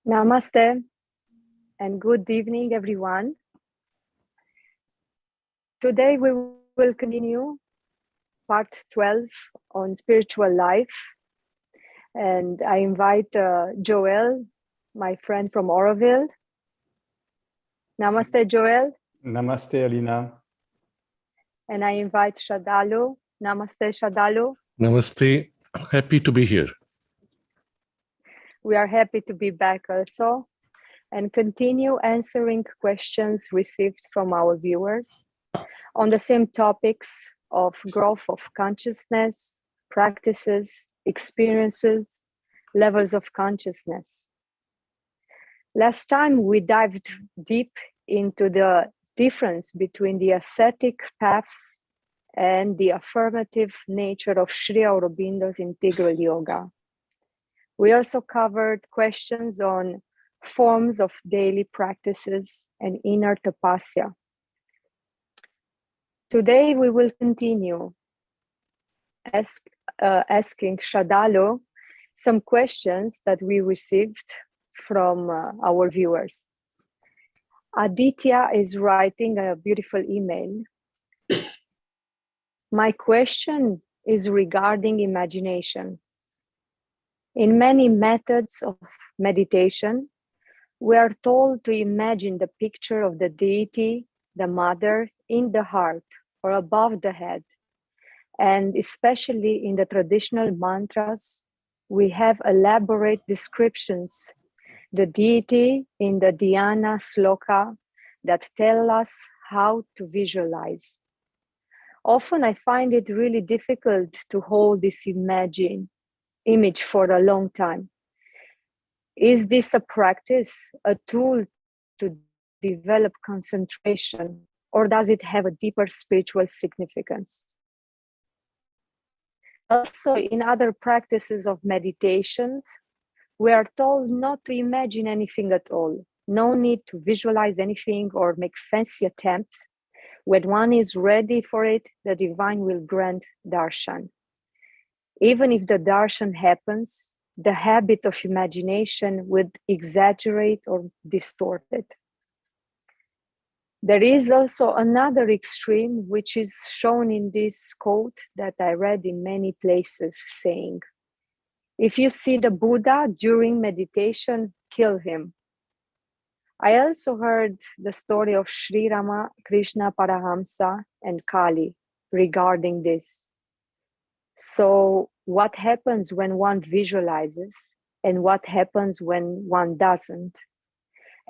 Namaste and good evening, everyone. Today we will continue part 12 on spiritual life. And I invite Joel, my friend from Oroville. Namaste, Joel. Namaste, Alina. And I invite Sraddhalu. Namaste, Sraddhalu. Namaste. Happy to be here. We are happy to be back also and continue answering questions received from our viewers on the same topics of growth of consciousness, practices, experiences, levels of consciousness. Last time we dived deep into the difference between the ascetic paths and the affirmative nature of Sri Aurobindo's integral yoga. We also covered questions on forms of daily practices and inner tapasya. Today we will continue asking Sraddhalu some questions that we received from our viewers. Aditya is writing a beautiful email. My question is regarding imagination. In many methods of meditation, we are told to imagine the picture of the deity, the mother, in the heart or above the head. And especially in the traditional mantras, we have elaborate descriptions, the deity in the dhyana sloka that tell us how to visualize. Often I find it really difficult to hold this image for a long time. Is this a practice, a tool to develop concentration, or does it have a deeper spiritual significance? Also, in other practices of meditations, we are told not to imagine anything at all. No need to visualize anything or make fancy attempts. When one is ready for it, the divine will grant darshan. Even if the darshan happens, the habit of imagination would exaggerate or distort it. There is also another extreme, which is shown in this quote that I read in many places, saying, if you see the Buddha during meditation, kill him. I also heard the story of Sri Rama Krishna Parahamsa and Kali regarding this. So what happens when one visualizes and what happens when one doesn't?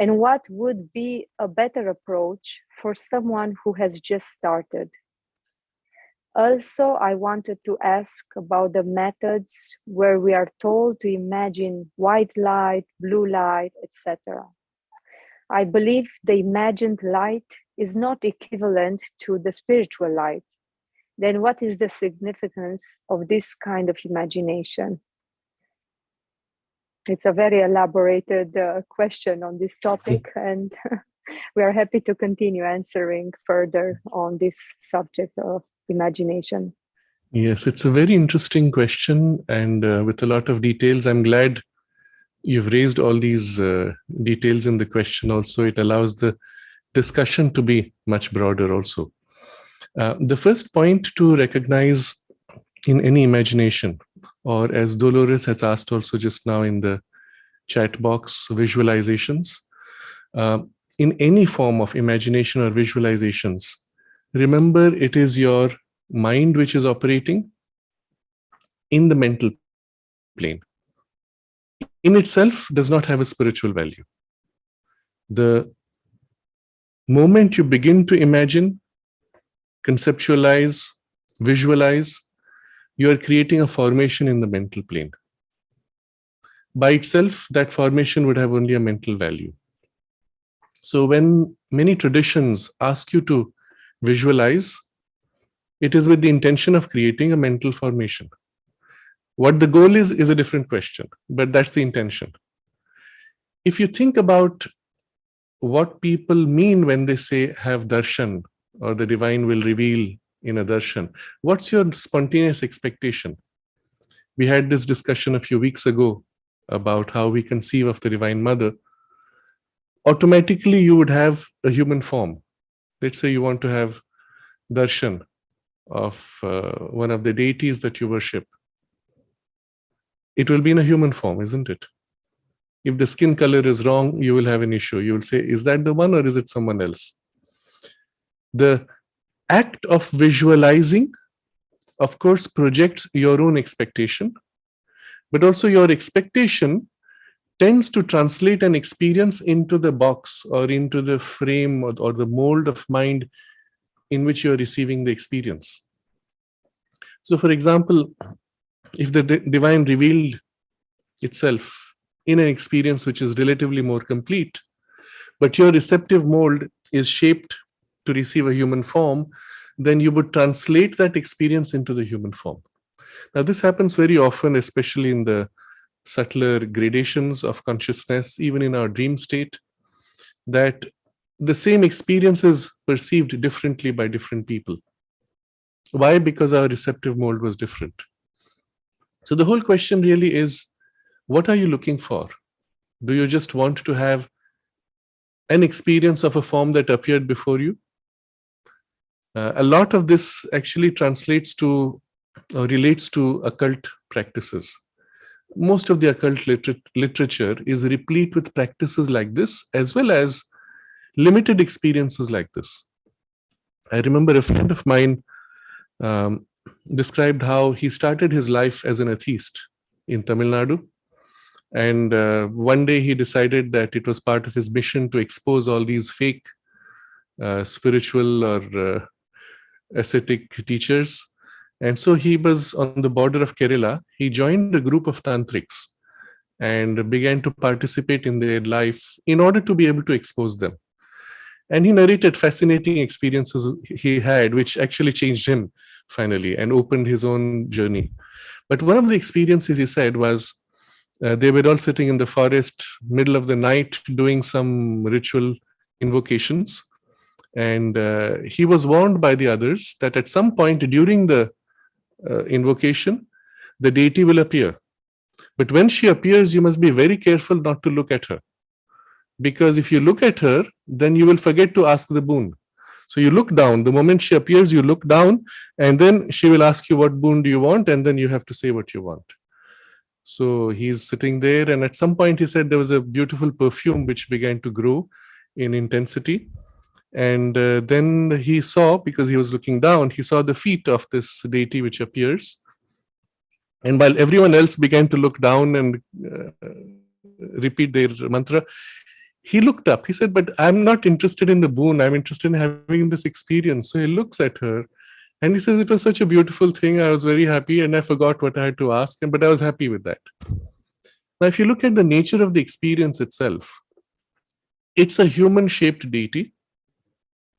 And what would be a better approach for someone who has just started? Also, I wanted to ask about the methods where we are told to imagine white light, blue light, etc. I believe the imagined light is not equivalent to the spiritual light. Then what is the significance of this kind of imagination? It's a very elaborated question on this topic, and we are happy to continue answering further on this subject of imagination. Yes, it's a very interesting question, and with a lot of details. I'm glad you've raised all these details in the question also. It allows the discussion to be much broader also. The first point to recognize in any imagination, or as Dolores has asked also just now in the chat box, visualizations, in any form of imagination or visualizations, remember it is your mind which is operating in the mental plane. In itself does not have a spiritual value. The moment you begin to imagine, conceptualize, visualize, you are creating a formation in the mental plane. By itself, that formation would have only a mental value. So when many traditions ask you to visualize, it is with the intention of creating a mental formation. What the goal is a different question, but that's the intention. If you think about what people mean when they say have darshan, or the divine will reveal in a darshan, what's your spontaneous expectation? We had this discussion a few weeks ago about how we conceive of the Divine Mother. Automatically, you would have a human form. Let's say you want to have darshan of one of the deities that you worship. It will be in a human form, isn't it? If the skin color is wrong, you will have an issue. You will say, is that the one or is it someone else? The act of visualizing, of course, projects your own expectation, but also your expectation tends to translate an experience into the box or into the frame or the mold of mind in which you are receiving the experience. So, for example, if the divine revealed itself in an experience which is relatively more complete, but your receptive mold is shaped to receive a human form, then you would translate that experience into the human form. Now, this happens very often, especially in the subtler gradations of consciousness, even in our dream state, that the same experience is perceived differently by different people. Why? Because our receptive mold was different. So the whole question really is, what are you looking for? Do you just want to have an experience of a form that appeared before you? A lot of this actually translates to or relates to occult practices. Most of the occult literature is replete with practices like this, as well as limited experiences like this. I remember a friend of mine described how he started his life as an atheist in Tamil Nadu. And one day he decided that it was part of his mission to expose all these fake spiritual or ascetic teachers. And so he was on the border of Kerala. He joined a group of tantrics and began to participate in their life in order to be able to expose them. And he narrated fascinating experiences he had, which actually changed him finally and opened his own journey. But one of the experiences he said was they were all sitting in the forest, middle of the night, doing some ritual invocations. And he was warned by the others that at some point during the invocation, the deity will appear. But when she appears, you must be very careful not to look at her. Because if you look at her, then you will forget to ask the boon. So you look down. The moment she appears, you look down, and then she will ask you, what boon do you want? And then you have to say what you want. So he's sitting there, and at some point he said there was a beautiful perfume which began to grow in intensity. And then he saw, because he was looking down, he saw the feet of this deity which appears. And while everyone else began to look down and repeat their mantra, he looked up. He said, but I'm not interested in the boon. I'm interested in having this experience. So he looks at her and he says, it was such a beautiful thing. I was very happy and I forgot what I had to ask, but I was happy with that. Now, if you look at the nature of the experience itself, it's a human-shaped deity,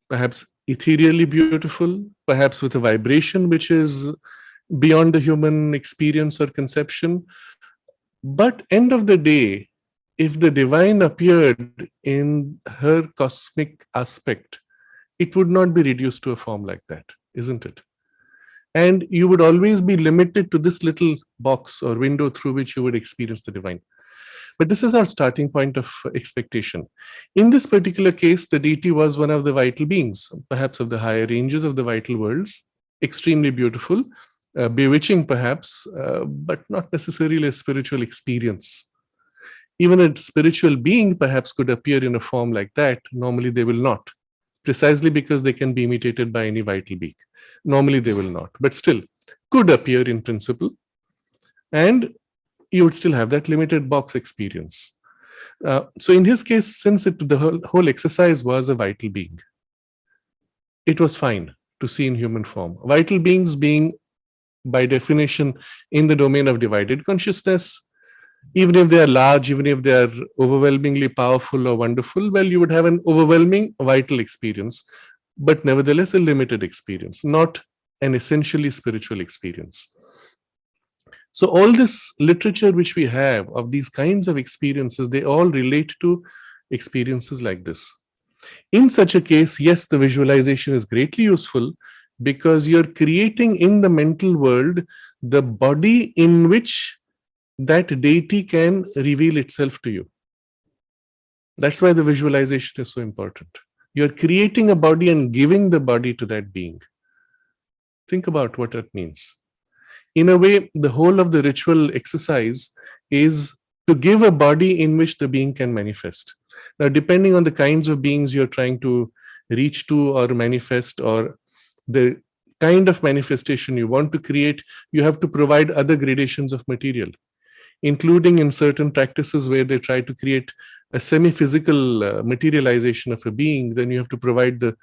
perhaps ethereally beautiful, perhaps with a vibration which is beyond the human experience or conception. But end of the day, if the divine appeared in her cosmic aspect, it would not be reduced to a form like that, isn't it? And you would always be limited to this little box or window through which you would experience the divine. But this is our starting point of expectation. In this particular case, the deity was one of the vital beings, perhaps of the higher ranges of the vital worlds, extremely beautiful, bewitching perhaps, but not necessarily a spiritual experience. Even a spiritual being perhaps could appear in a form like that. Normally they will not, precisely because they can be imitated by any vital being. Normally they will not, but still could appear in principle. And you would still have that limited box experience. So in his case, since the whole exercise was a vital being, it was fine to see in human form. Vital beings being, by definition, in the domain of divided consciousness, even if they are large, even if they are overwhelmingly powerful or wonderful, well, you would have an overwhelming vital experience, but nevertheless a limited experience, not an essentially spiritual experience. So all this literature which we have of these kinds of experiences, they all relate to experiences like this. In such a case, yes, the visualization is greatly useful because you're creating in the mental world the body in which that deity can reveal itself to you. That's why the visualization is so important. You're creating a body and giving the body to that being. Think about what that means. In a way, the whole of the ritual exercise is to give a body in which the being can manifest. Now, depending on the kinds of beings you're trying to reach to or manifest, or the kind of manifestation you want to create, you have to provide other gradations of material, including in certain practices where they try to create a semi-physical materialization of a being, then you have to provide the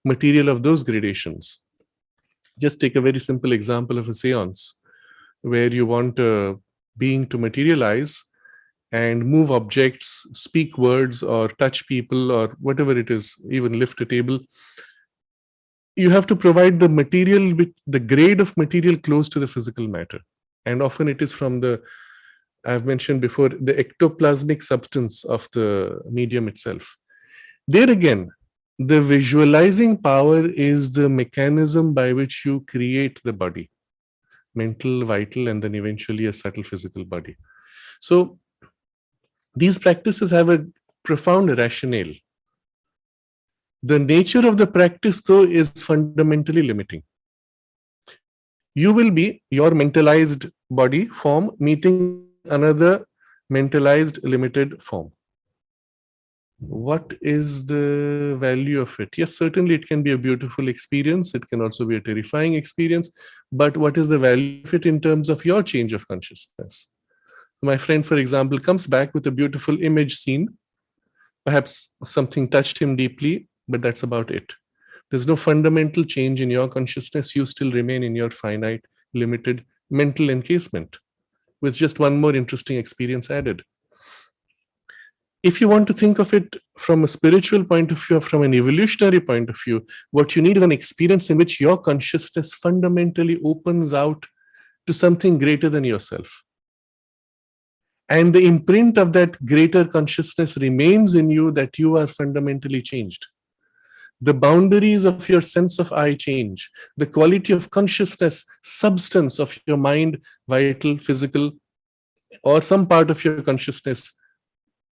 material of those gradations. Just take a very simple example of a seance where you want a being to materialize and move objects, speak words, or touch people, or whatever it is, even lift a table. You have to provide the material, with the grade of material close to the physical matter. And often it is from the, I've mentioned before, the ectoplasmic substance of the medium itself. There again, the visualizing power is the mechanism by which you create the body, mental, vital, and then eventually a subtle physical body. So these practices have a profound rationale. The nature of the practice, though, is fundamentally limiting. You will be your mentalized body form meeting another mentalized limited form. What is the value of it? Yes, certainly it can be a beautiful experience. It can also be a terrifying experience. But what is the value of it in terms of your change of consciousness? My friend, for example, comes back with a beautiful image scene. Perhaps something touched him deeply, but that's about it. There's no fundamental change in your consciousness. You still remain in your finite, limited mental encasement with just one more interesting experience added. If you want to think of it from a spiritual point of view, or from an evolutionary point of view, what you need is an experience in which your consciousness fundamentally opens out to something greater than yourself. And the imprint of that greater consciousness remains in you, that you are fundamentally changed. The boundaries of your sense of I change. The quality of consciousness, substance of your mind, vital, physical, or some part of your consciousness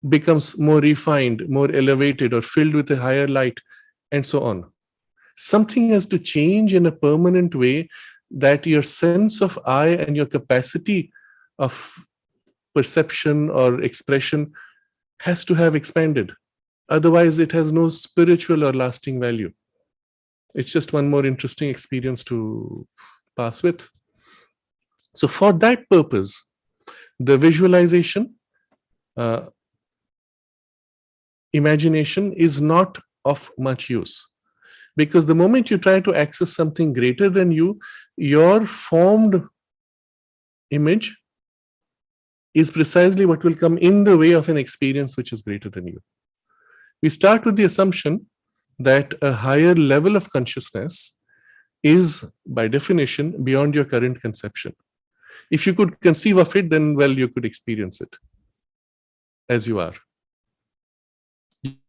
becomes more refined, more elevated, or filled with a higher light, and so on. Something has to change in a permanent way, that your sense of I and your capacity of perception or expression has to have expanded. Otherwise, it has no spiritual or lasting value. It's just one more interesting experience to pass with. So for that purpose, the visualization, imagination is not of much use. Because the moment you try to access something greater than you, your formed image is precisely what will come in the way of an experience which is greater than you. We start with the assumption that a higher level of consciousness is, by definition, beyond your current conception. If you could conceive of it, then, well, you could experience it as you are.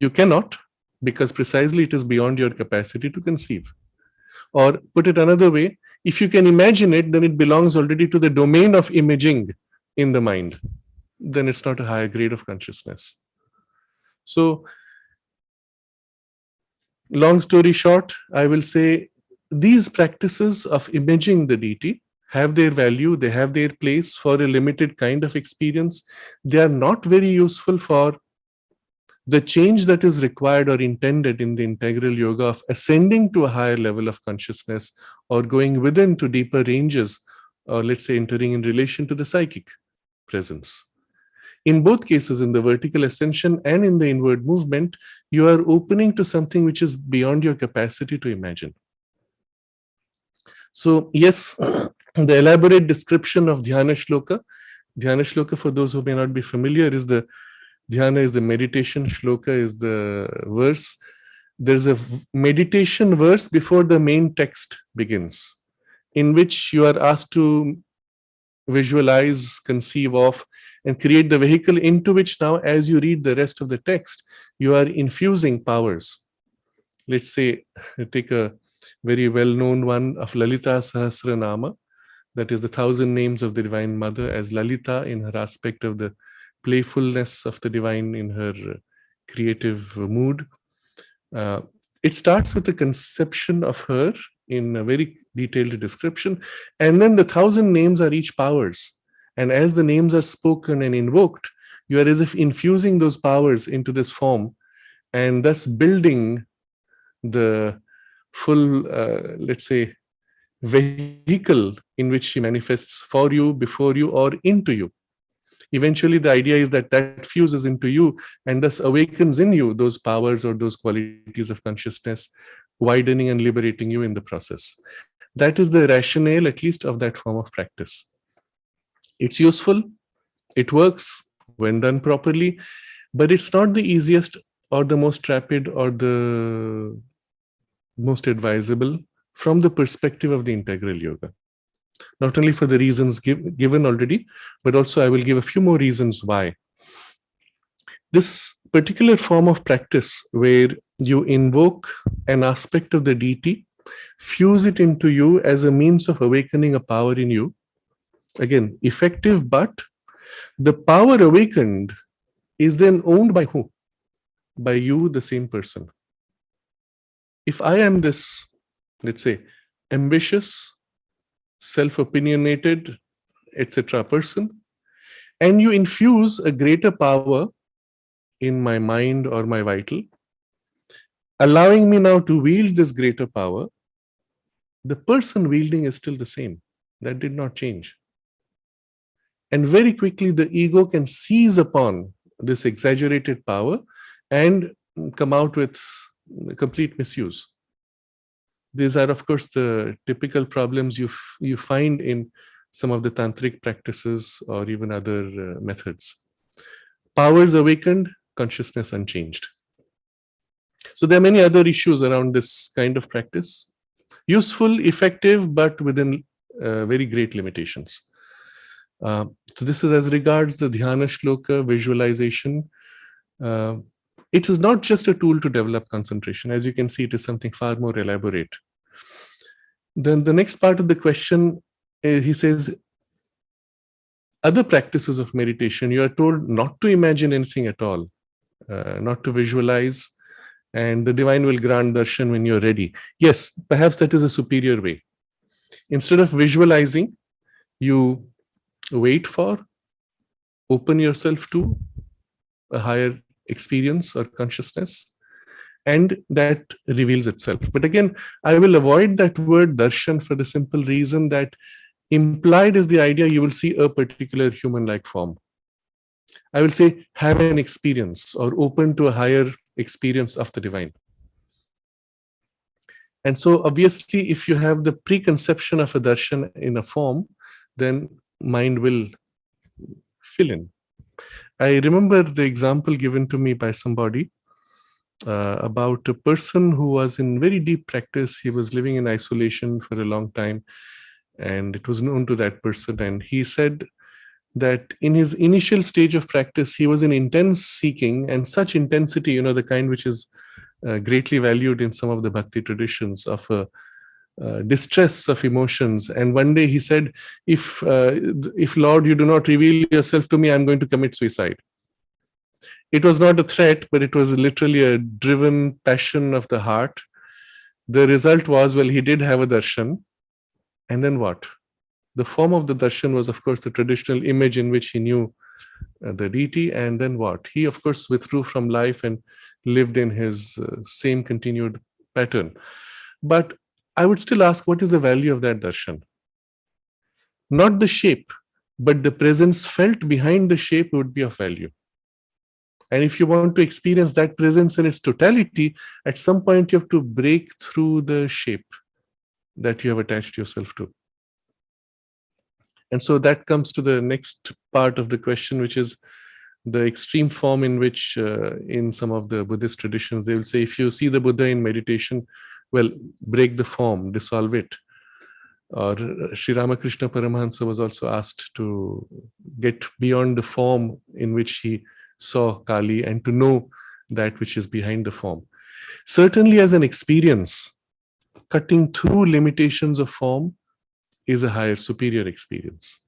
You cannot, because precisely it is beyond your capacity to conceive. Or put it another way, if you can imagine it, then it belongs already to the domain of imaging in the mind. Then it's not a higher grade of consciousness. So, long story short, I will say these practices of imaging the deity have their value, they have their place for a limited kind of experience. They are not very useful for the change that is required or intended in the integral yoga of ascending to a higher level of consciousness, or going within to deeper ranges, or let's say entering in relation to the psychic presence. In both cases, in the vertical ascension and in the inward movement, you are opening to something which is beyond your capacity to imagine. So yes, the elaborate description of Dhyana Shloka, for those who may not be familiar, is the Dhyana is the meditation, Shloka is the verse. There's a meditation verse before the main text begins, in which you are asked to visualize, conceive of, and create the vehicle into which now, as you read the rest of the text, you are infusing powers. Let's say, take a very well-known one of Lalita Sahasranama, that is the 1,000 names of the Divine Mother, as Lalita in her aspect of the playfulness of the Divine in her creative mood. It starts with the conception of her in a very detailed description, and then the 1,000 names are each powers. And as the names are spoken and invoked, you are as if infusing those powers into this form, and thus building the full, let's say, vehicle in which she manifests for you, before you, or into you. Eventually, the idea is that that fuses into you and thus awakens in you those powers or those qualities of consciousness, widening and liberating you in the process. That is the rationale, at least, of that form of practice. It's useful, it works when done properly, but it's not the easiest or the most rapid or the most advisable from the perspective of the integral yoga. Not only for the reasons given already, but also I will give a few more reasons why. This particular form of practice where you invoke an aspect of the deity, fuse it into you as a means of awakening a power in you, again, effective, but the power awakened is then owned by who? By you, the same person. If I am this, let's say, ambitious, self-opinionated, etc. person, and you infuse a greater power in my mind or my vital, allowing me now to wield this greater power, the person wielding is still the same. That did not change. And very quickly, the ego can seize upon this exaggerated power and come out with complete misuse. These are, of course, the typical problems you find in some of the tantric practices or even other methods. Powers awakened, consciousness unchanged. So there are many other issues around this kind of practice. Useful, effective, but within very great limitations. So this is as regards the dhyana shloka visualization. It is not just a tool to develop concentration. As you can see, it is something far more elaborate. Then the next part of the question, he says, other practices of meditation, you are told not to imagine anything at all, not to visualize, and the divine will grant darshan when you're ready. Yes, perhaps that is a superior way. Instead of visualizing, you wait for, open yourself to a higher experience or consciousness, and that reveals itself. But again, I will avoid that word darshan for the simple reason that implied is the idea you will see a particular human-like form. I will say have an experience or open to a higher experience of the divine. And so obviously, if you have the preconception of a darshan in a form, then mind will fill in. I remember the example given to me by somebody about a person who was in very deep practice. He was living in isolation for a long time, and it was known to that person. And he said that in his initial stage of practice, he was in intense seeking, and such intensity, the kind which is greatly valued in some of the bhakti traditions, of distress of emotions. And one day he said, if Lord, you do not reveal yourself to me, I'm going to commit suicide. It was not a threat, but it was literally a driven passion of the heart. The result was, well, he did have a darshan. And then what? The form of the darshan was, of course, the traditional image in which he knew the deity. And then what? He, of course, withdrew from life and lived in his same continued pattern. But I would still ask, what is the value of that darshan? Not the shape, but the presence felt behind the shape would be of value. And if you want to experience that presence in its totality, at some point you have to break through the shape that you have attached yourself to. And so that comes to the next part of the question, which is the extreme form in which in some of the Buddhist traditions, they will say, if you see the Buddha in meditation, well, break the form, dissolve it. Or Sri Ramakrishna Paramahansa was also asked to get beyond the form in which he saw Kali and to know that which is behind the form. Certainly, as an experience, cutting through limitations of form is a higher, superior experience.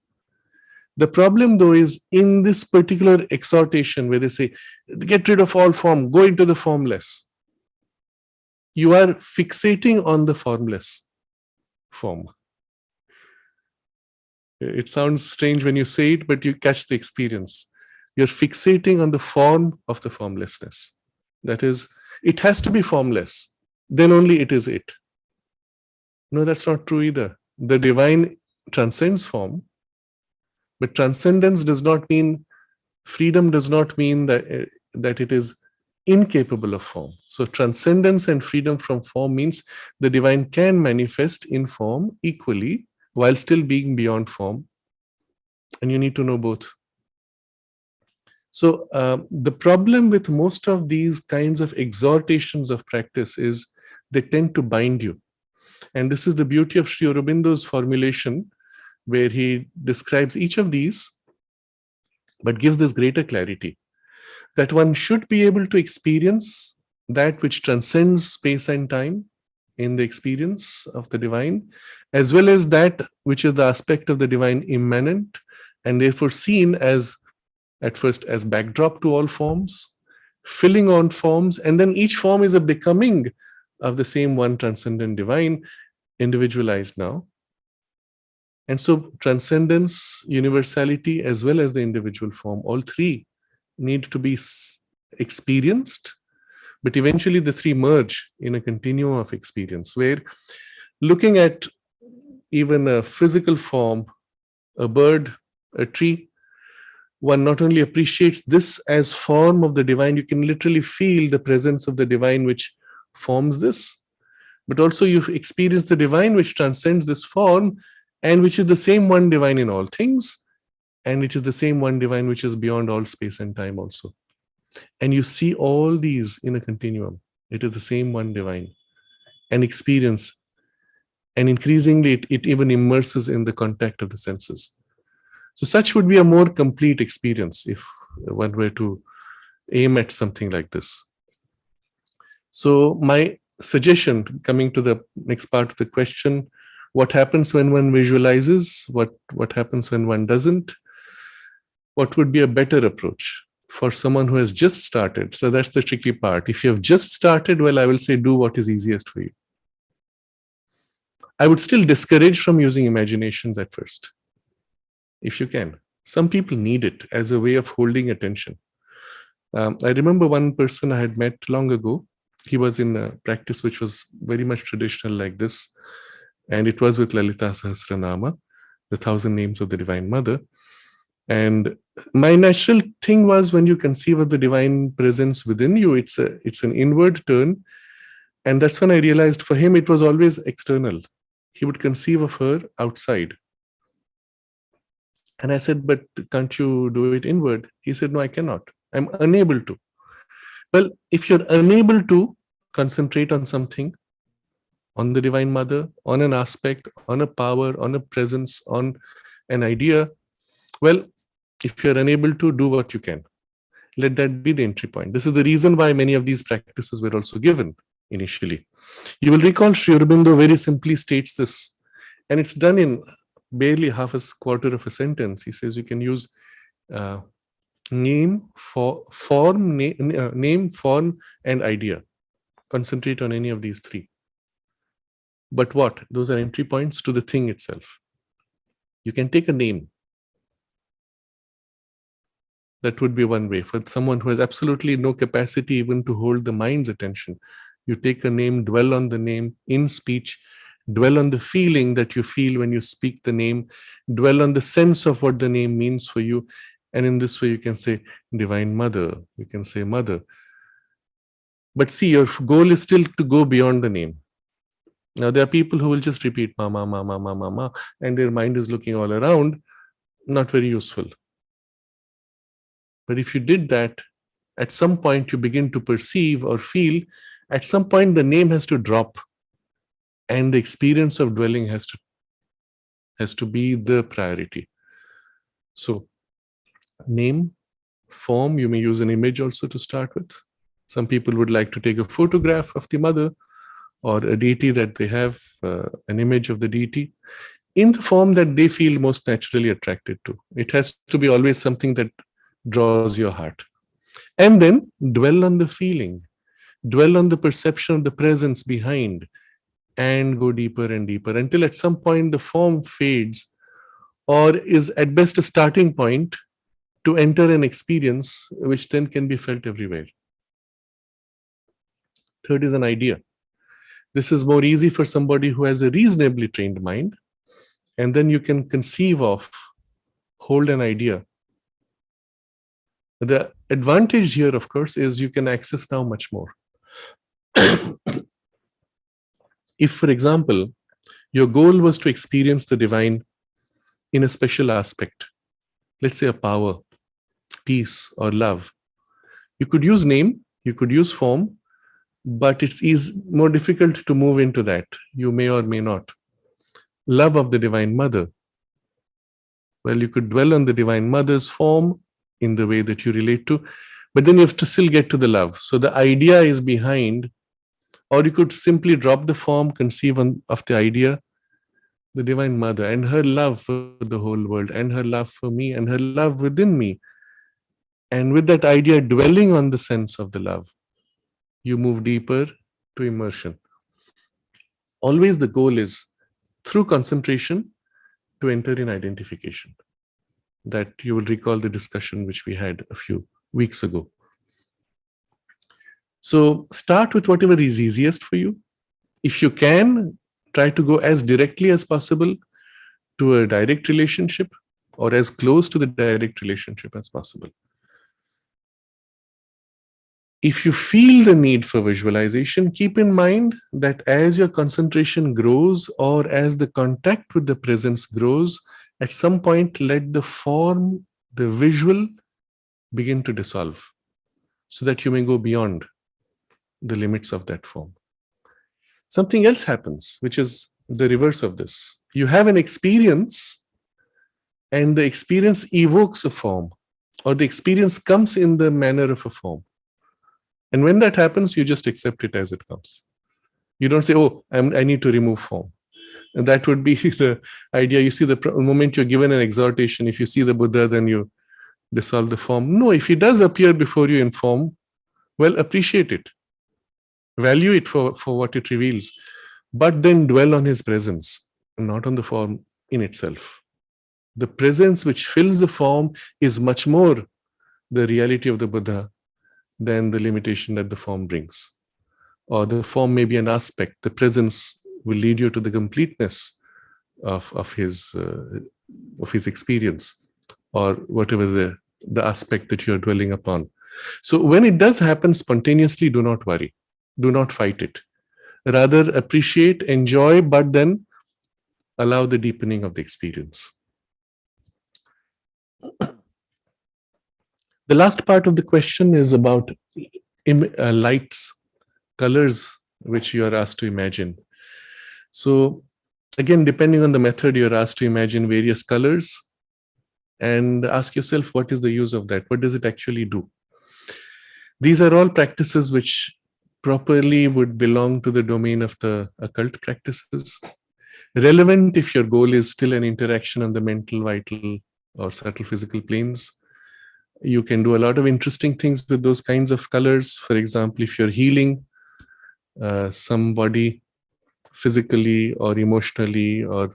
The problem, though, is in this particular exhortation where they say, get rid of all form, go into the formless. You are fixating on the formless form. It sounds strange when you say it, but you catch the experience. You're fixating on the form of the formlessness. That is, it has to be formless. Then only it is it. No, that's not true either. The divine transcends form, but transcendence does not mean, freedom does not mean that it is incapable of form. So transcendence and freedom from form means the divine can manifest in form equally while still being beyond form. And you need to know both. So the problem with most of these kinds of exhortations of practice is they tend to bind you. And this is the beauty of Sri Aurobindo's formulation, where he describes each of these, but gives this greater clarity that one should be able to experience that which transcends space and time in the experience of the divine, as well as that which is the aspect of the divine immanent and therefore seen as, at first, as backdrop to all forms, filling on forms, and then each form is a becoming of the same one transcendent divine, individualized now. And so transcendence, universality, as well as the individual form, all three need to be experienced, but eventually the three merge in a continuum of experience where looking at even a physical form, a bird, a tree, one not only appreciates this as form of the divine, you can literally feel the presence of the divine which forms this, but also you experience the divine which transcends this form and which is the same one divine in all things, and which is the same one divine which is beyond all space and time also. And you see all these in a continuum. It is the same one divine and experience. And increasingly, it even immerses in the contact of the senses. So such would be a more complete experience if one were to aim at something like this. So my suggestion, coming to the next part of the question, what happens when one visualizes? What happens when one doesn't? What would be a better approach for someone who has just started? So that's the tricky part. If you have just started, well, I will say do what is easiest for you. I would still discourage from using imaginations at first, if you can. Some people need it as a way of holding attention. I remember one person I had met long ago. He was in a practice which was very much traditional like this. And it was with Lalita Sahasranama, the 1,000 names of the Divine Mother. And my natural thing was, when you conceive of the divine presence within you, it's an inward turn. And that's when I realized for him, it was always external. He would conceive of her outside. And I said, but can't you do it inward? He said, no, I cannot. I'm unable to. Well, if you're unable to concentrate on something, on the Divine Mother, on an aspect, on a power, on a presence, on an idea, well, if you're unable to, do what you can. Let that be the entry point. This is the reason why many of these practices were also given initially. You will recall Sri Aurobindo very simply states this, and it's done in barely half a quarter of a sentence. He says you can use name, form, and idea. Concentrate on any of these three. But what? Those are entry points to the thing itself. You can take a name. That would be one way. For someone who has absolutely no capacity even to hold the mind's attention, you take a name, dwell on the name in speech, dwell on the feeling that you feel when you speak the name, dwell on the sense of what the name means for you. And in this way, you can say Divine Mother, you can say Mother. But see, your goal is still to go beyond the name. Now, there are people who will just repeat Mama, Mama, Mama, Mama, and their mind is looking all around, not very useful. But if you did that, at some point you begin to perceive or feel, at some point the name has to drop and the experience of dwelling has to has to be the priority. So name, form, you may use an image also to start with. Some people would like to take a photograph of the mother or a deity that they have, an image of the deity, in the form that they feel most naturally attracted to. It has to be always something that draws your heart. And then dwell on the feeling, dwell on the perception of the presence behind, and go deeper and deeper until at some point the form fades or is at best a starting point to enter an experience which then can be felt everywhere. Third is an idea. This is more easy for somebody who has a reasonably trained mind, and then you can conceive of, hold an idea. The advantage here, of course, is you can access now much more. If, for example, your goal was to experience the divine in a special aspect, let's say a power, peace, or love, you could use name, you could use form, but it's more difficult to move into that. You may or may not. Love of the Divine Mother. Well, you could dwell on the Divine Mother's form in the way that you relate to, but then you have to still get to the love. So the idea is behind, or you could simply drop the form, conceive of the idea, the Divine Mother and her love for the whole world, and her love for me, and her love within me. And with that idea dwelling on the sense of the love, you move deeper to immersion. Always the goal is, through concentration, to enter in identification. That you will recall the discussion which we had a few weeks ago. So start with whatever is easiest for you. If you can, try to go as directly as possible to a direct relationship, or as close to the direct relationship as possible. If you feel the need for visualization, keep in mind that as your concentration grows, or as the contact with the presence grows, at some point let the form, the visual, begin to dissolve, so that you may go beyond the limits of that form. Something else happens, which is the reverse of this. You have an experience, and the experience evokes a form, or the experience comes in the manner of a form. And when that happens, you just accept it as it comes. You don't say, oh, I need to remove form. And that would be the idea. You see, the moment you're given an exhortation, if you see the Buddha, then you dissolve the form. No, if he does appear before you in form, well, appreciate it. Value it for what it reveals. But then dwell on his presence, not on the form in itself. The presence which fills the form is much more the reality of the Buddha than the limitation that the form brings. Or the form may be an aspect. The presence will lead you to the completeness of his experience, or whatever the aspect that you're dwelling upon. So when it does happen spontaneously, do not worry. Do not fight it. Rather appreciate, enjoy, but then allow the deepening of the experience. The last part of the question is about lights, colors, which you are asked to imagine. So again, depending on the method, you're asked to imagine various colors and ask yourself, what is the use of that? What does it actually do? These are all practices which properly would belong to the domain of the occult practices. Relevant if your goal is still an interaction on the mental, vital, or subtle physical planes. You can do a lot of interesting things with those kinds of colors. For example, if you're healing somebody physically or emotionally, or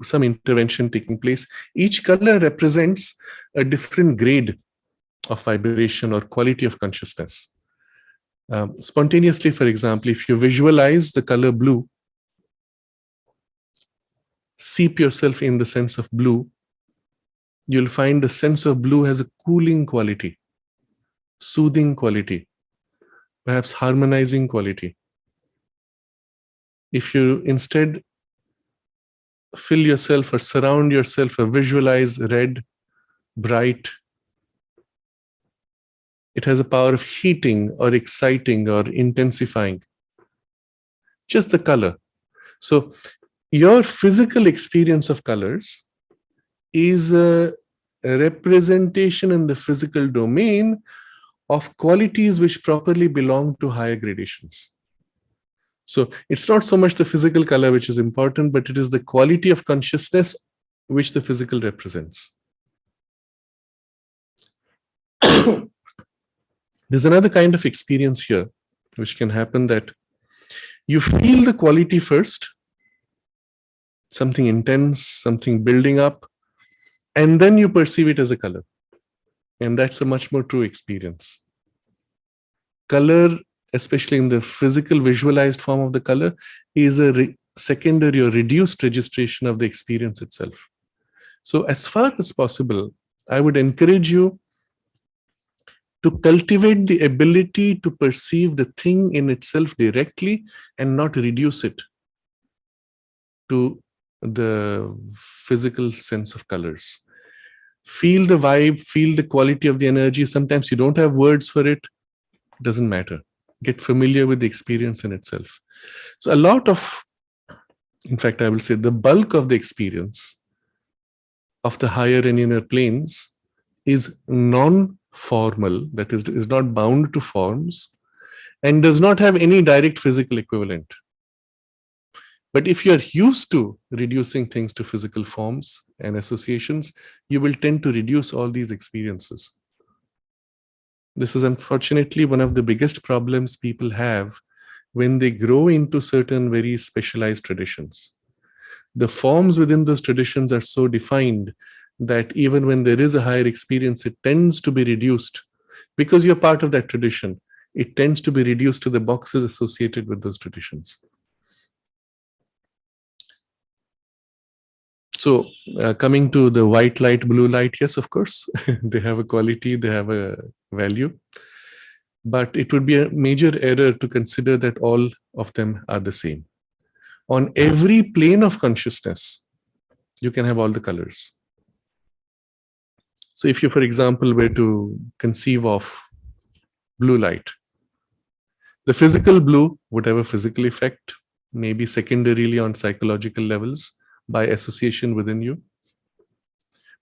some intervention taking place, each color represents a different grade of vibration or quality of consciousness. Spontaneously, for example, if you visualize the color blue, seep yourself in the sense of blue, you'll find the sense of blue has a cooling quality, soothing quality, perhaps harmonizing quality. If you instead fill yourself or surround yourself or visualize red, bright, it has a power of heating or exciting or intensifying. Just the color. So your physical experience of colors is a representation in the physical domain of qualities which properly belong to higher gradations. So it's not so much the physical color which is important, but it is the quality of consciousness which the physical represents. There's another kind of experience here which can happen, that you feel the quality first, something intense, something building up, and then you perceive it as a color. And that's a much more true experience. Color, especially in the physical visualized form of the color, is a secondary or reduced registration of the experience itself. So as far as possible, I would encourage you to cultivate the ability to perceive the thing in itself directly and not reduce it to the physical sense of colors. Feel the vibe, feel the quality of the energy. Sometimes you don't have words for it. Doesn't matter. Get familiar with the experience in itself. So a lot of, in fact, I will say the bulk of the experience of the higher and inner planes is non-formal, that is not bound to forms, and does not have any direct physical equivalent. But if you're used to reducing things to physical forms and associations, you will tend to reduce all these experiences. This is unfortunately one of the biggest problems people have when they grow into certain very specialized traditions. The forms within those traditions are so defined that even when there is a higher experience, it tends to be reduced. Because you're part of that tradition, it tends to be reduced to the boxes associated with those traditions. So coming to the white light, blue light, yes, of course, they have a quality, they have a value. But it would be a major error to consider that all of them are the same. On every plane of consciousness, you can have all the colors. So if you, for example, were to conceive of blue light, the physical blue would have a physical effect, maybe secondarily on psychological levels by association within you.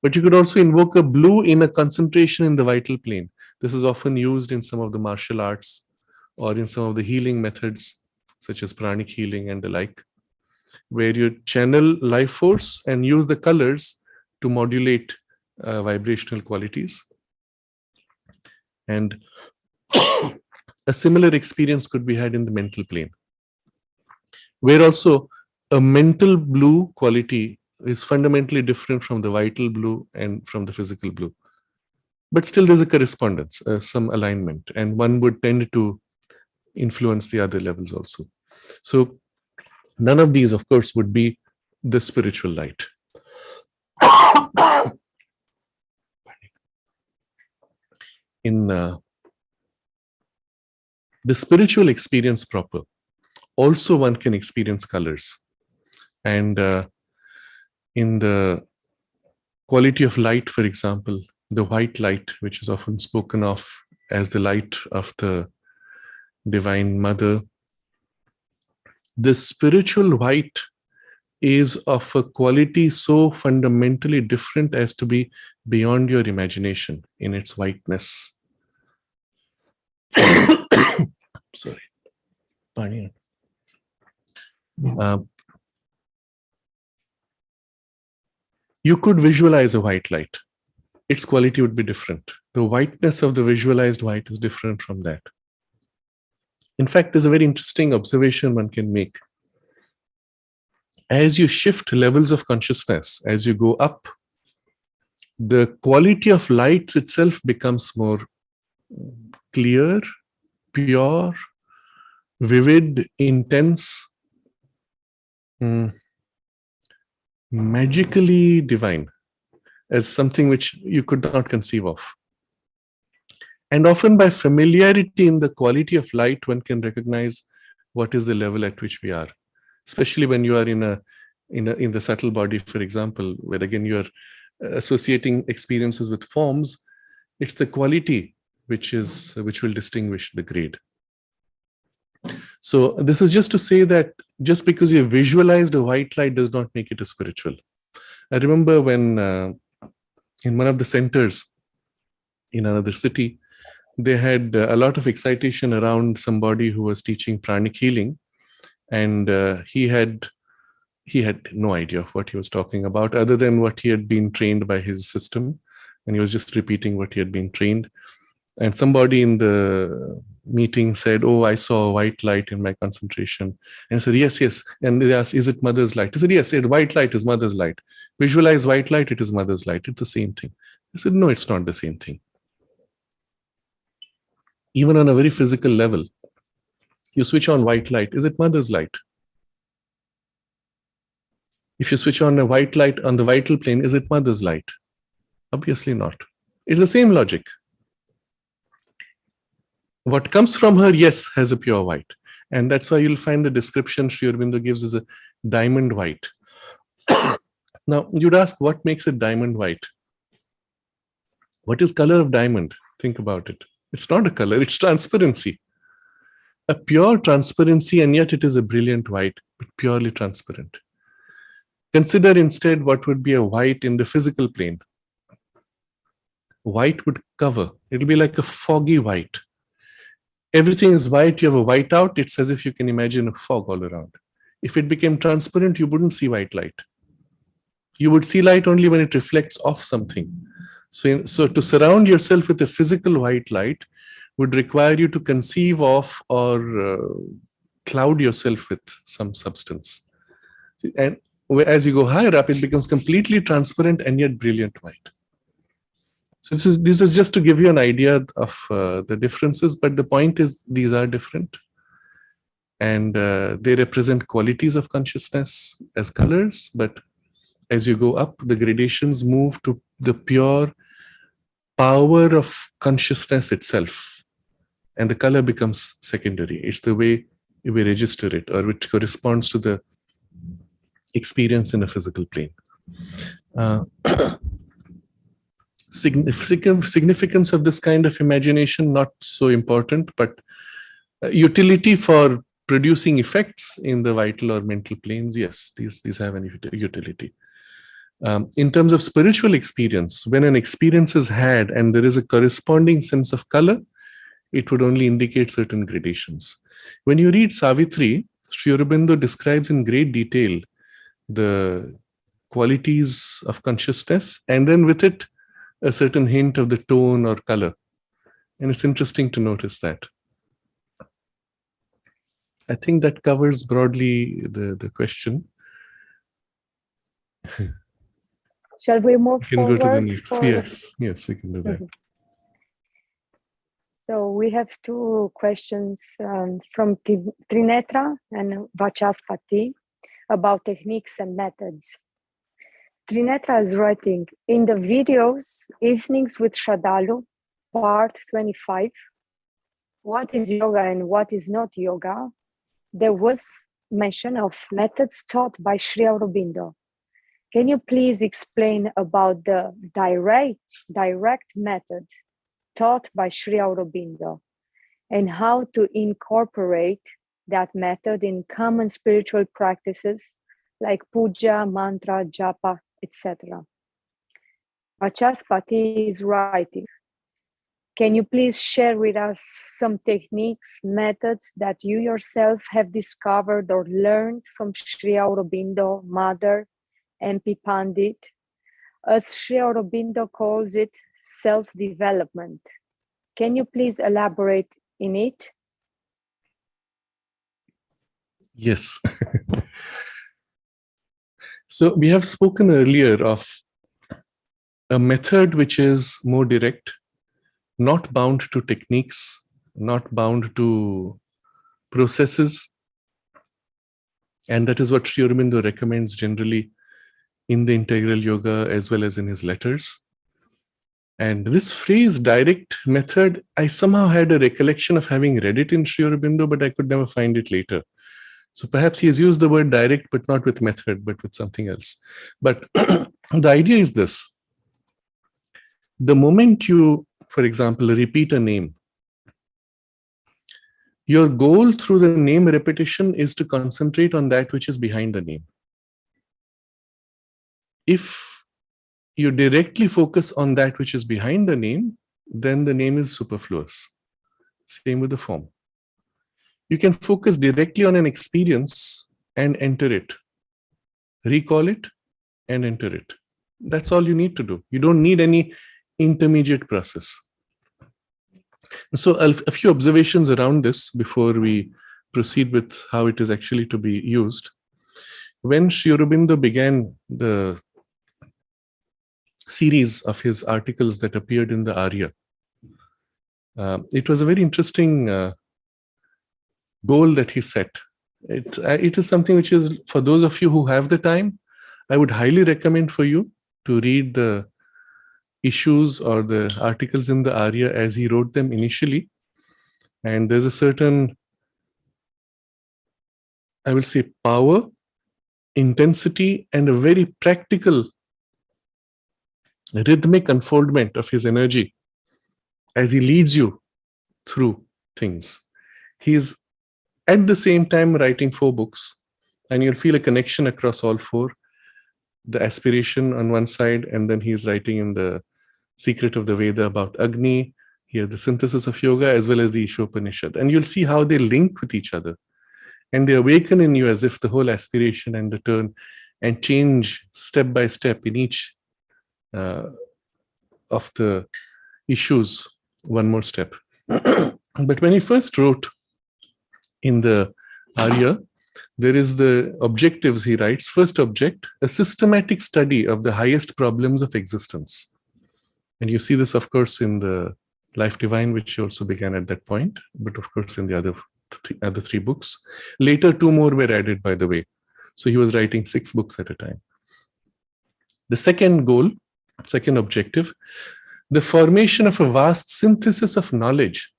But you could also invoke a blue in a concentration in the vital plane. This is often used in some of the martial arts or in some of the healing methods, such as pranic healing and the like, where you channel life force and use the colors to modulate vibrational qualities. And a similar experience could be had in the mental plane, where also a mental blue quality is fundamentally different from the vital blue and from the physical blue. But still there's a correspondence, some alignment, and one would tend to influence the other levels also. So none of these, of course, would be the spiritual light. In the spiritual experience proper, also one can experience colors. And in the quality of light, for example, the white light, which is often spoken of as the light of the Divine Mother, the spiritual white is of a quality so fundamentally different as to be beyond your imagination in its whiteness. Sorry. You could visualize a white light. Its quality would be different. The whiteness of the visualized white is different from that. In fact, there's a very interesting observation one can make. As you shift levels of consciousness, as you go up, the quality of light itself becomes more clear, pure, vivid, intense, magically divine, as something which you could not conceive of. And often by familiarity in the quality of light, one can recognize what is the level at which we are. Especially when you are in the subtle body, for example, where again you are associating experiences with forms. It's the quality which will distinguish the grade. So this is just to say that just because you visualized a white light does not make it a spiritual. I remember when in one of the centers in another city, they had a lot of excitation around somebody who was teaching pranic healing, and he had no idea of what he was talking about other than what he had been trained by his system, and he was just repeating what he had been trained. And somebody in the meeting said, "Oh, I saw a white light in my concentration." And I said, yes. And they asked, "Is it mother's light?" I said, "Yes, white light is mother's light. Visualize white light, it is mother's light. It's the same thing." I said, "No, it's not the same thing." Even on a very physical level, you switch on white light, is it mother's light? If you switch on a white light on the vital plane, is it mother's light? Obviously not. It's the same logic. What comes from her, yes, has a pure white. And that's why you'll find the description Sri Aurobindo gives is a diamond white. Now, you'd ask, what makes it diamond white? What is color of diamond? Think about it. It's not a color, it's transparency. A pure transparency, and yet it is a brilliant white, but purely transparent. Consider instead what would be a white in the physical plane. White would cover. It'll be like a foggy white. Everything is white, you have a white out, it's as if you can imagine a fog all around. If it became transparent, you wouldn't see white light. You would see light only when it reflects off something. So to surround yourself with a physical white light would require you to conceive of or cloud yourself with some substance. And as you go higher up, it becomes completely transparent and yet brilliant white. So this is just to give you an idea of the differences, but the point is these are different. And they represent qualities of consciousness as colors, but as you go up, the gradations move to the pure power of consciousness itself. And the color becomes secondary. It's the way we register it, or which corresponds to the experience in a physical plane. Significance of this kind of imagination, not so important, but utility for producing effects in the vital or mental planes, yes, these have an utility. In terms of spiritual experience, when an experience is had and there is a corresponding sense of color, it would only indicate certain gradations. When you read Savitri, Sri Aurobindo describes in great detail the qualities of consciousness, and then with it, a certain hint of the tone or color. And it's interesting to notice that. I think that covers broadly the question. Shall we move forward? Go to the next. Yes, we can do that. So we have two questions from Trinetra and Vachaspati about techniques and methods. Trinetra is writing, in the videos, Evenings with Sraddhalu, part 25, what is yoga and what is not yoga, there was mention of methods taught by Sri Aurobindo. Can you please explain about the direct method taught by Sri Aurobindo and how to incorporate that method in common spiritual practices like puja, mantra, japa, etc.? Vachaspati is writing, can you please share with us some techniques, methods that you yourself have discovered or learned from Sri Aurobindo, Mother, MP Pandit, as Sri Aurobindo calls it, self-development? Can you please elaborate in it? Yes. So we have spoken earlier of a method which is more direct, not bound to techniques, not bound to processes. And that is what Sri Aurobindo recommends generally in the integral yoga as well as in his letters. And this phrase, direct method, I somehow had a recollection of having read it in Sri Aurobindo, but I could never find it later. So perhaps he has used the word direct, but not with method, but with something else. But the idea is this. The moment you, for example, repeat a name, Your goal through the name repetition is to concentrate on that which is behind the name. If you directly focus on that which is behind the name, then the name is superfluous. Same with the form. You can focus directly on an experience and enter it, recall it and enter it. That's all you need to do. You don't need any intermediate process. So a few observations around this before we proceed with how it is actually to be used. When Sri Aurobindo began the series of his articles that appeared in the Arya, it was a very interesting goal that he set. It is something which is, for those of you who have the time, I would highly recommend for you to read the issues or the articles in the Arya as he wrote them initially. And there's a certain, I will say, power, intensity, and a very practical rhythmic unfoldment of his energy as he leads you through things. He's at the same time writing 4 books, and you'll feel a connection across all 4. The aspiration on one side, and then he's writing in the Secret of the Veda about Agni, here the synthesis of yoga, as well as the Ishopanishad. And you'll see how they link with each other. And they awaken in you as if the whole aspiration and the turn and change step by step in each of the issues, one more step. But when he first wrote in the Arya, there is the objectives he writes. First object, a systematic study of the highest problems of existence. And you see this, of course, in the Life Divine, which also began at that point, but of course in the other 3 books. Later, 2 more were added, by the way. So he was writing 6 books at a time. The second goal, second objective, the formation of a vast synthesis of knowledge,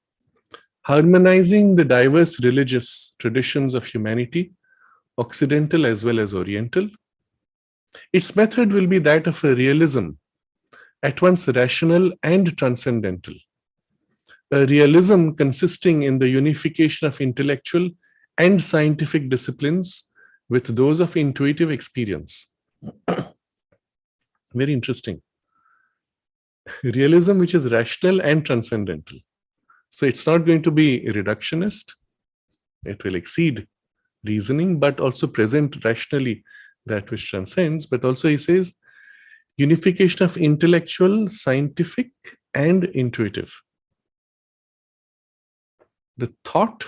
harmonizing the diverse religious traditions of humanity, Occidental as well as Oriental. Its method will be that of a realism, at once rational and transcendental. A realism consisting in the unification of intellectual and scientific disciplines with those of intuitive experience. Very interesting. Realism which is rational and transcendental. So it's not going to be reductionist. It will exceed reasoning, but also present rationally that which transcends. But also he says, unification of intellectual, scientific, and intuitive. The thought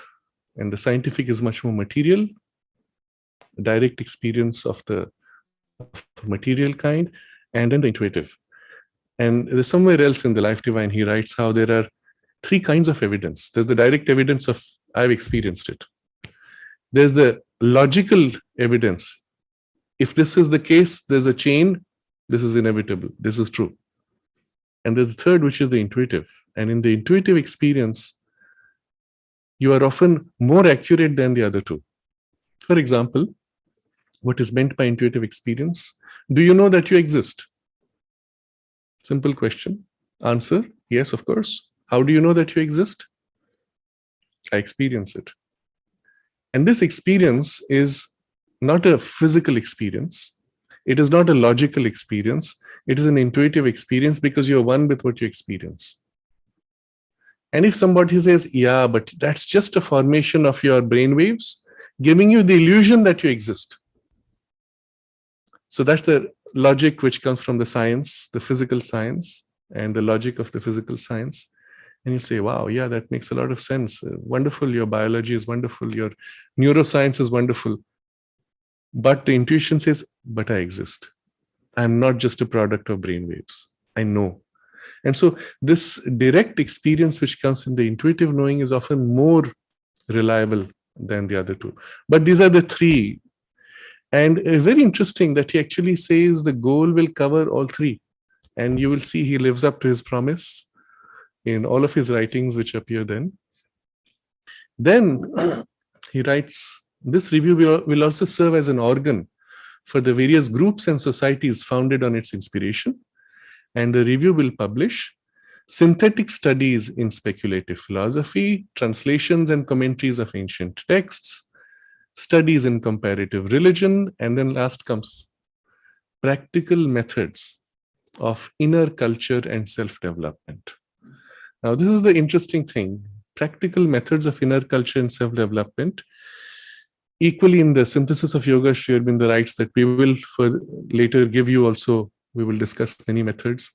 and the scientific is much more material, direct experience of the material kind, and then the intuitive. And there's somewhere else in the Life Divine, he writes how there are 3 kinds of evidence. There's the direct evidence of I've experienced it. There's the logical evidence. If this is the case, there's a chain, this is inevitable, this is true. And there's the third, which is the intuitive. And in the intuitive experience, you are often more accurate than the other 2. For example, what is meant by intuitive experience? Do you know that you exist? Simple question. Answer, yes, of course. How do you know that you exist? I experience it. And this experience is not a physical experience. It is not a logical experience. It is an intuitive experience because you're one with what you experience. And if somebody says, yeah, but that's just a formation of your brain waves, giving you the illusion that you exist. So that's the logic which comes from the science, the physical science, and the logic of the physical science. And you say, wow, yeah, that makes a lot of sense. Wonderful, your biology is wonderful, your neuroscience is wonderful. But the intuition says, but I exist. I'm not just a product of brainwaves. I know. And so this direct experience which comes in the intuitive knowing is often more reliable than the other 2. But these are the 3. And very interesting that he actually says the goal will cover all 3. And you will see he lives up to his promise in all of his writings which appear then. Then he writes, this review will also serve as an organ for the various groups and societies founded on its inspiration. And the review will publish synthetic studies in speculative philosophy, translations and commentaries of ancient texts, studies in comparative religion, and then last comes practical methods of inner culture and self-development. Now, this is the interesting thing. Practical methods of inner culture and self-development. Equally, in the synthesis of yoga, Sri Aurobindo writes that we will later give you also, we will discuss many methods.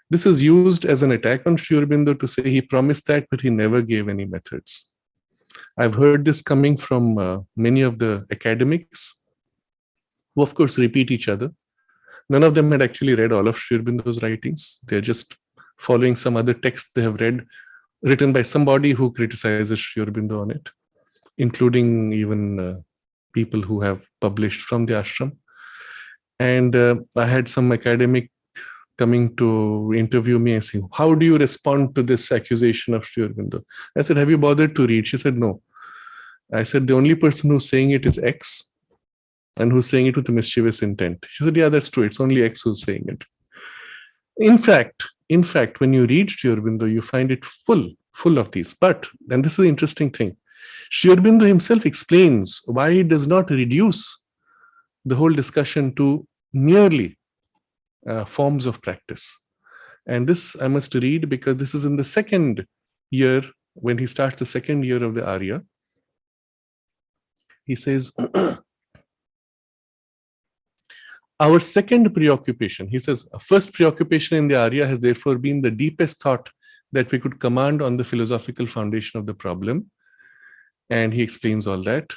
This is used as an attack on Sri Aurobindo to say he promised that, but he never gave any methods. I've heard this coming from many of the academics, who of course repeat each other. None of them had actually read all of Sri Aurobindo's writings. They're just following some other text they have read, written by somebody who criticizes Sri Aurobindo on it, including even people who have published from the ashram. And I had some academic coming to interview me and saying, how do you respond to this accusation of Sri Aurobindo? I said, have you bothered to read? She said, no. I said, the only person who's saying it is X, and who's saying it with a mischievous intent. She said, yeah, that's true. It's only X who's saying it. In fact, when you read Sri Aurobindo, you find it full of these. But, and this is the interesting thing, Sri Aurobindo himself explains why he does not reduce the whole discussion to merely forms of practice. And this I must read because this is in the second year, when he starts the second year of the Arya. He says, our second preoccupation, he says, first preoccupation in the Arya has therefore been the deepest thought that we could command on the philosophical foundation of the problem. And he explains all that.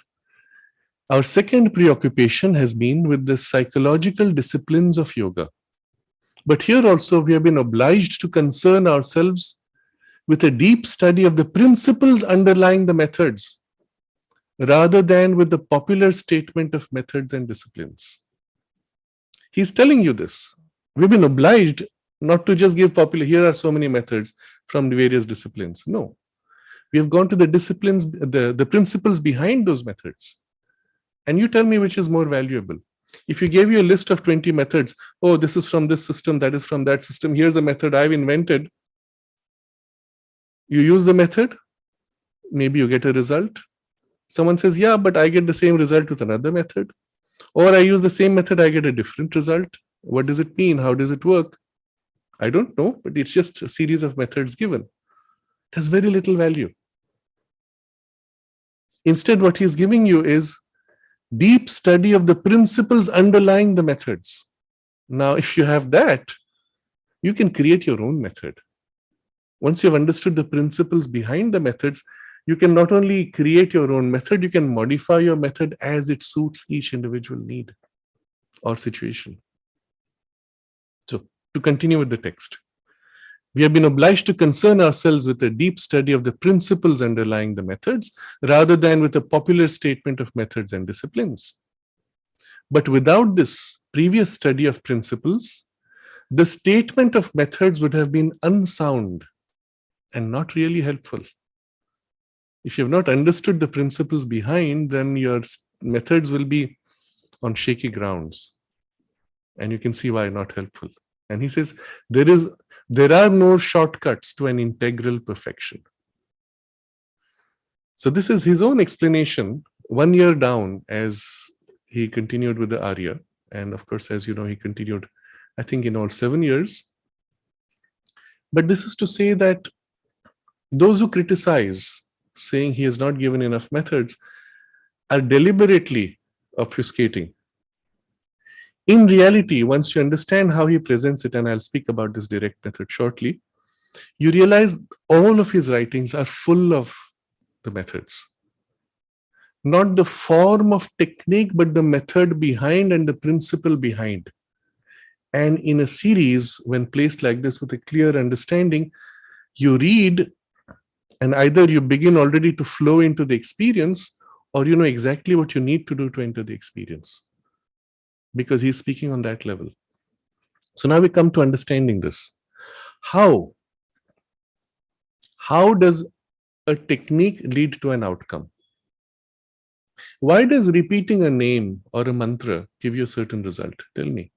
Our second preoccupation has been with the psychological disciplines of yoga. But here also we have been obliged to concern ourselves with a deep study of the principles underlying the methods, rather than with the popular statement of methods and disciplines. He's telling you this. We've been obliged not to just give popular, here are so many methods from the various disciplines. No. We have gone to the disciplines, the principles behind those methods. And you tell me which is more valuable. If you gave you a list of 20 methods, oh, this is from this system, that is from that system, here's a method I've invented. You use the method, maybe you get a result. Someone says, yeah, but I get the same result with another method. Or I use the same method, I get a different result. What does it mean? How does it work? I don't know, but it's just a series of methods given. It has very little value. Instead, what he's giving you is deep study of the principles underlying the methods. Now, if you have that, you can create your own method. Once you've understood the principles behind the methods, you can not only create your own method, you can modify your method as it suits each individual need or situation. So, to continue with the text, we have been obliged to concern ourselves with a deep study of the principles underlying the methods, rather than with a popular statement of methods and disciplines. But without this previous study of principles, the statement of methods would have been unsound and not really helpful. If you have not understood the principles behind, then your methods will be on shaky grounds. And you can see why not helpful. And he says, there are no shortcuts to an integral perfection. So this is his own explanation 1 year down as he continued with the Arya. And of course, as you know, he continued, I think, in all 7 years. But this is to say that those who criticize, saying he has not given enough methods, are deliberately obfuscating. In reality, once you understand how he presents it, and I'll speak about this direct method shortly, you realize all of his writings are full of the methods. Not the form of technique, but the method behind and the principle behind. And in a series, when placed like this with a clear understanding, you read and either you begin already to flow into the experience, or you know exactly what you need to do to enter the experience. Because he's speaking on that level. So now we come to understanding this. How does a technique lead to an outcome? Why does repeating a name or a mantra give you a certain result? Tell me.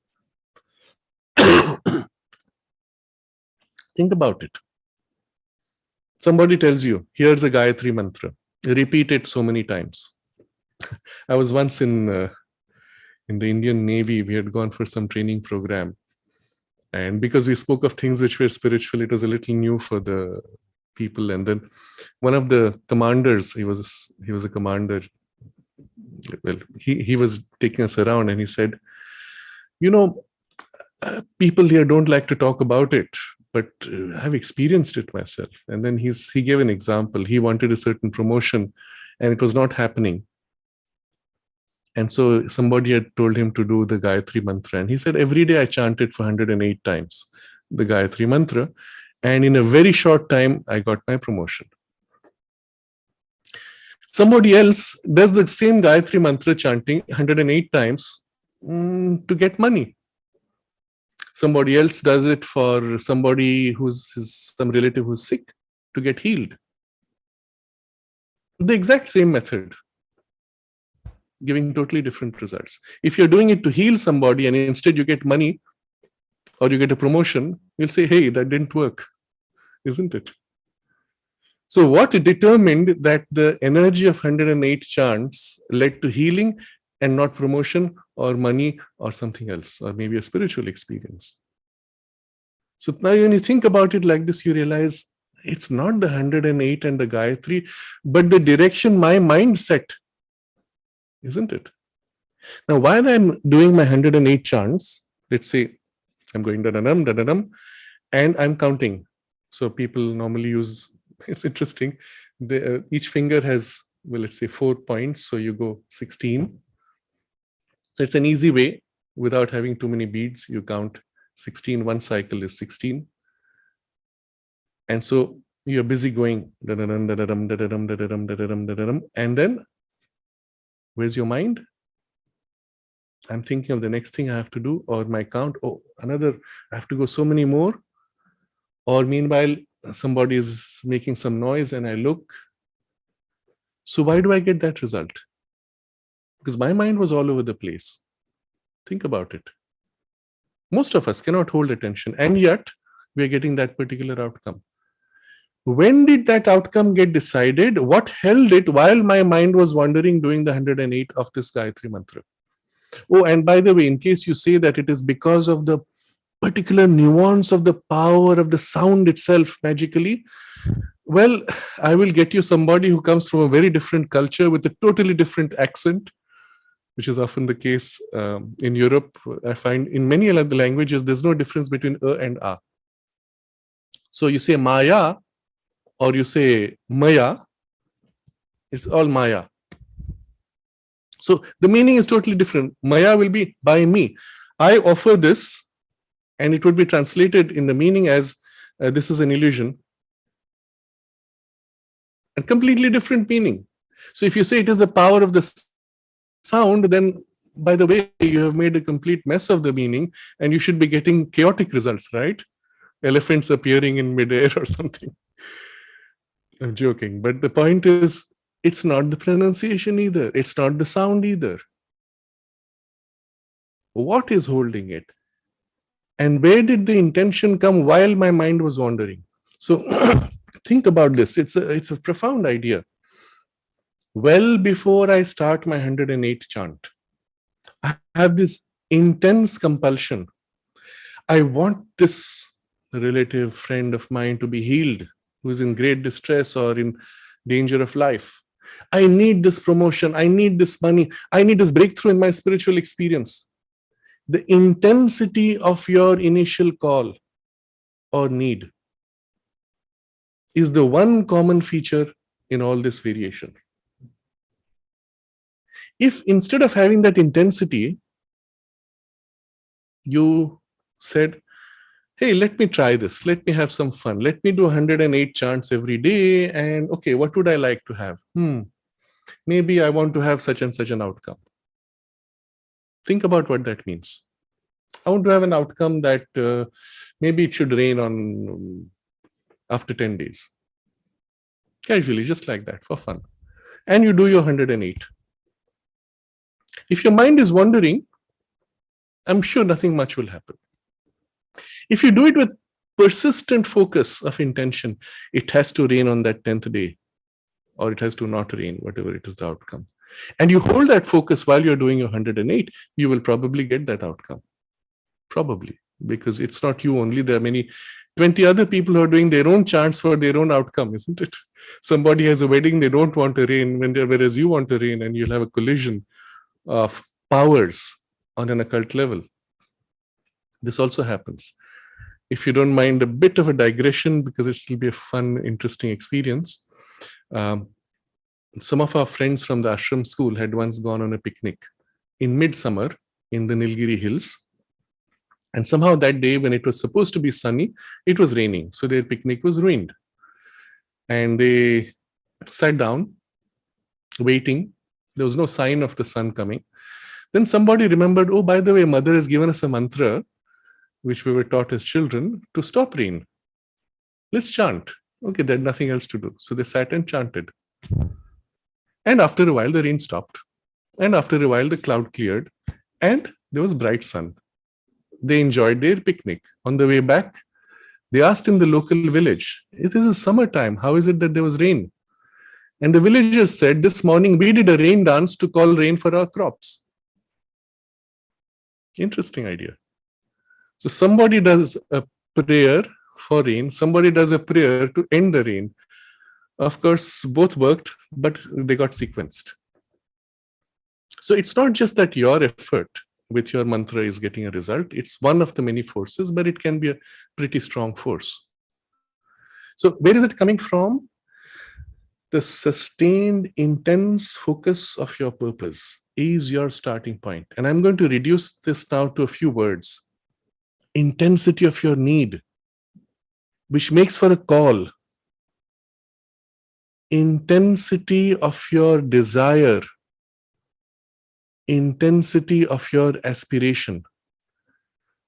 Think about it. Somebody tells you, here's a Gayatri mantra. Repeat it so many times. I was once in the Indian Navy. We had gone for some training program. And because we spoke of things which were spiritual, it was a little new for the people. And then one of the commanders, he was a commander. Well, he was taking us around and he said, people here don't like to talk about it, but I've experienced it myself. And then he gave an example. He wanted a certain promotion and it was not happening. And so somebody had told him to do the Gayatri mantra. And he said, every day I chant it for 108 times, the Gayatri mantra. And in a very short time, I got my promotion. Somebody else does the same Gayatri mantra chanting 108 times to get money. Somebody else does it for somebody some relative who's sick to get healed. The exact same method, giving totally different results. If you're doing it to heal somebody and instead you get money or you get a promotion, you'll say, hey, that didn't work, isn't it? So what determined that the energy of 108 chants led to healing and not promotion or money or something else, or maybe a spiritual experience? So now when you think about it like this, you realize it's not the 108 and the Gayatri, but the direction my mind set, isn't it? Now, while I'm doing my 108 chants, let's say I'm going da-da-dum, da-da-dum, and I'm counting. So people normally use, it's interesting, each finger has, well, let's say 4 points. So you go 16. So it's an easy way without having too many beads. You count 16, one cycle is 16. And so you're busy going da-da-dum, da-da-dum, da-da-dum, da-da-dum, da-da-dum, da-da-dum. And then where's your mind? I'm thinking of the next thing I have to do, or my count. Oh, another, I have to go so many more. Or meanwhile, somebody is making some noise and I look. So why do I get that result? Because my mind was all over the place. Think about it. Most of us cannot hold attention, and yet we are getting that particular outcome. When did that outcome get decided? What held it while my mind was wandering doing the 108 of this Gayatri mantra? Oh, and by the way, in case you say that it is because of the particular nuance of the power of the sound itself magically, well, I will get you somebody who comes from a very different culture with a totally different accent, which is often the case in Europe. I find in many other languages, there's no difference between and a. So you say Maya or you say Maya, it's all Maya. So the meaning is totally different. Maya will be by me. I offer this, and it would be translated in the meaning as this is an illusion. A completely different meaning. So if you say it is the power of the sound, then by the way, you have made a complete mess of the meaning, and you should be getting chaotic results, right? Elephants appearing in midair or something. I'm joking, but the point is, it's not the pronunciation either. It's not the sound either. What is holding it? And where did the intention come while my mind was wandering? So think about this. It's a profound idea. Well before I start my 108 chant, I have this intense compulsion. I want this relative friend of mine to be healed, who is in great distress or in danger of life. I need this promotion. I need this money. I need this breakthrough in my spiritual experience. The intensity of your initial call or need is the one common feature in all this variation. If instead of having that intensity, you said, hey, let me try this. Let me have some fun. Let me do 108 chants every day. And okay, what would I like to have? Maybe I want to have such and such an outcome. Think about what that means. I want to have an outcome that maybe it should rain on after 10 days. Casually, just like that, for fun. And you do your 108. If your mind is wandering, I'm sure nothing much will happen. If you do it with persistent focus of intention, it has to rain on that 10th day, or it has to not rain, whatever it is the outcome. And you hold that focus while you're doing your 108, you will probably get that outcome. Probably, because it's not you only. There are many 20 other people who are doing their own chants for their own outcome, isn't it? Somebody has a wedding, they don't want to rain, whereas you want to rain, and you'll have a collision of powers on an occult level. This also happens. If you don't mind a bit of a digression, because it will be a fun, interesting experience. Some of our friends from the ashram school had once gone on a picnic in midsummer in the Nilgiri hills. And somehow that day, when it was supposed to be sunny, it was raining. So their picnic was ruined. And they sat down, waiting. There was no sign of the sun coming. Then somebody remembered, oh, by the way, mother has given us a mantra, which we were taught as children, to stop rain. Let's chant. Okay, they had nothing else to do. So they sat and chanted. And after a while, the rain stopped. And after a while, the cloud cleared. And there was bright sun. They enjoyed their picnic. On the way back, they asked in the local village, it is summertime, how is it that there was rain? And the villagers said, this morning we did a rain dance to call rain for our crops. Interesting idea. So somebody does a prayer for rain, somebody does a prayer to end the rain. Of course, both worked, but they got sequenced. So it's not just that your effort with your mantra is getting a result. It's one of the many forces, but it can be a pretty strong force. So where is it coming from? The sustained, intense focus of your purpose is your starting point. And I'm going to reduce this now to a few words. Intensity of your need, which makes for a call. Intensity of your desire. Intensity of your aspiration.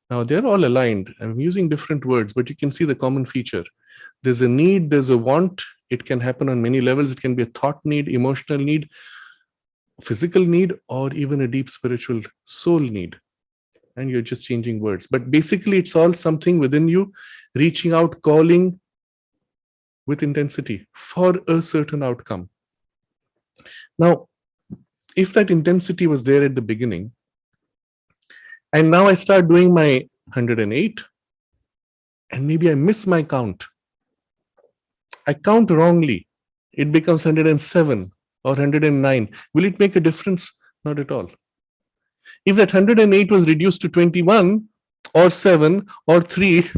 Now, they're all aligned. I'm using different words, but you can see the common feature. There's a need, there's a want. It can happen on many levels. It can be a thought need, emotional need, physical need, or even a deep spiritual soul need. And you're just changing words. But basically, it's all something within you, reaching out, calling with intensity for a certain outcome. Now, if that intensity was there at the beginning, and now I start doing my 108, and maybe I miss my count. I count wrongly. It becomes 107 or 109. Will it make a difference? Not at all. If that 108 was reduced to 21 or 7 or 3,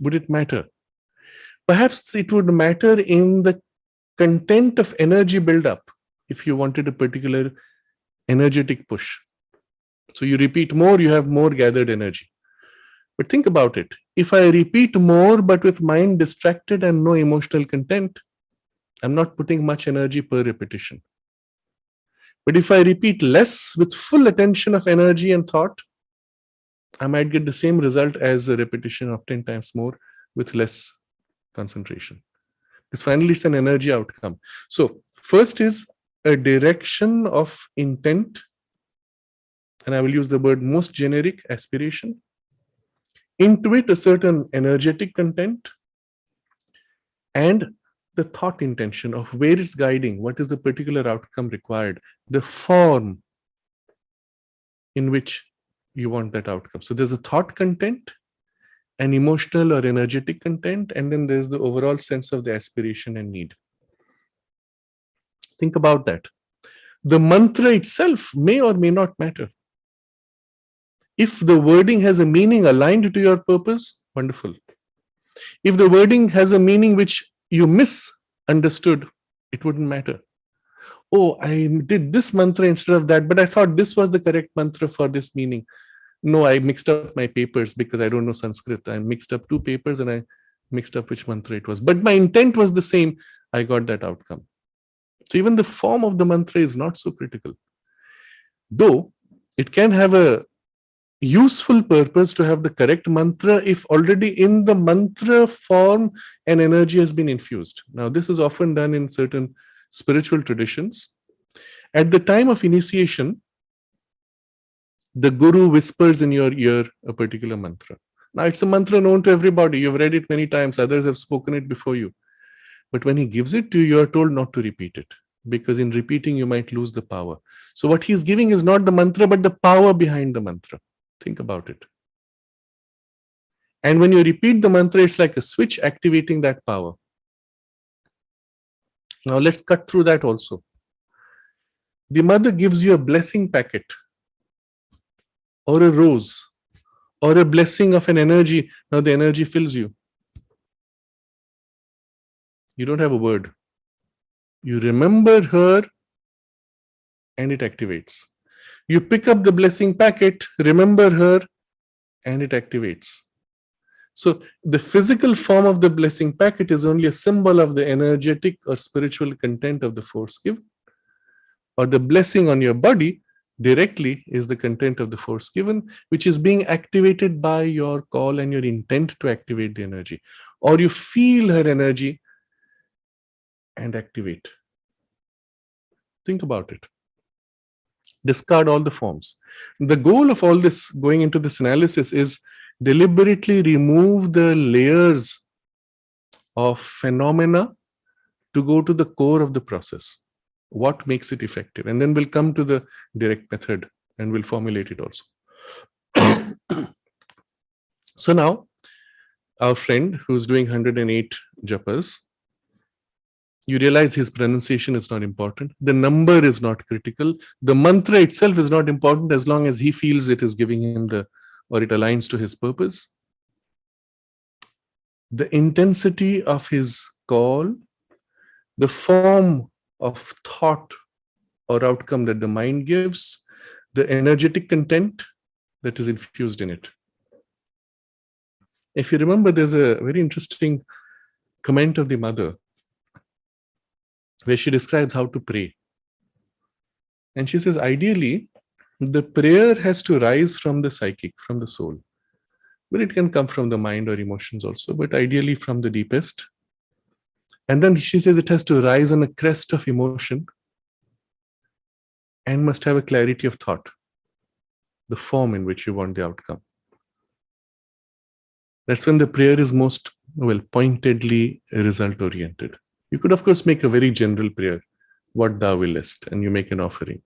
would it matter? Perhaps it would matter in the content of energy buildup if you wanted a particular energetic push. So you repeat more, you have more gathered energy. But think about it. If I repeat more but with mind distracted and no emotional content, I'm not putting much energy per repetition. But if I repeat less with full attention of energy and thought, I might get the same result as a repetition of 10 times more with less concentration. Because finally, it's an energy outcome. So first is a direction of intent, and I will use the word most generic, aspiration. Into it, a certain energetic content, and the thought intention of where it's guiding, what is the particular outcome required, the form in which you want that outcome. So there's a thought content, an emotional or energetic content, and then there's the overall sense of the aspiration and need. Think about that. The mantra itself may or may not matter. If the wording has a meaning aligned to your purpose, wonderful. If the wording has a meaning which you misunderstood, it wouldn't matter. Oh, I did this mantra instead of that, but I thought this was the correct mantra for this meaning. No, I mixed up my papers because I don't know Sanskrit. I mixed up two papers and I mixed up which mantra it was. But my intent was the same. I got that outcome. So even the form of the mantra is not so critical. Though it can have a useful purpose to have the correct mantra if already in the mantra form an energy has been infused. Now, this is often done in certain spiritual traditions. At the time of initiation, the guru whispers in your ear a particular mantra. Now, it's a mantra known to everybody. You've read it many times. Others have spoken it before you. But when he gives it to you, you're told not to repeat it, because in repeating, you might lose the power. So what he's giving is not the mantra, but the power behind the mantra. Think about it. And when you repeat the mantra, it's like a switch activating that power. Now let's cut through that also. The mother gives you a blessing packet, or a rose, or a blessing of an energy. Now the energy fills you. You don't have a word. You remember her and it activates. You pick up the blessing packet, remember her, and it activates. So the physical form of the blessing packet is only a symbol of the energetic or spiritual content of the force given. Or the blessing on your body directly is the content of the force given, which is being activated by your call and your intent to activate the energy. Or you feel her energy and activate. Think about it. Discard all the forms. The goal of all this, going into this analysis, is deliberately remove the layers of phenomena to go to the core of the process. What makes it effective? And then we'll come to the direct method and we'll formulate it also. So now, our friend who's doing 108 japas, you realize his pronunciation is not important. The number is not critical. The mantra itself is not important as long as he feels it is giving him or it aligns to his purpose. The intensity of his call, the form of thought or outcome that the mind gives, the energetic content that is infused in it. If you remember, there's a very interesting comment of the mother where she describes how to pray. And she says, ideally, the prayer has to rise from the psychic, from the soul. But it can come from the mind or emotions also, but ideally from the deepest. And then she says it has to rise on a crest of emotion and must have a clarity of thought, the form in which you want the outcome. That's when the prayer is most, pointedly result-oriented. You could, of course, make a very general prayer, what thou willest, and you make an offering.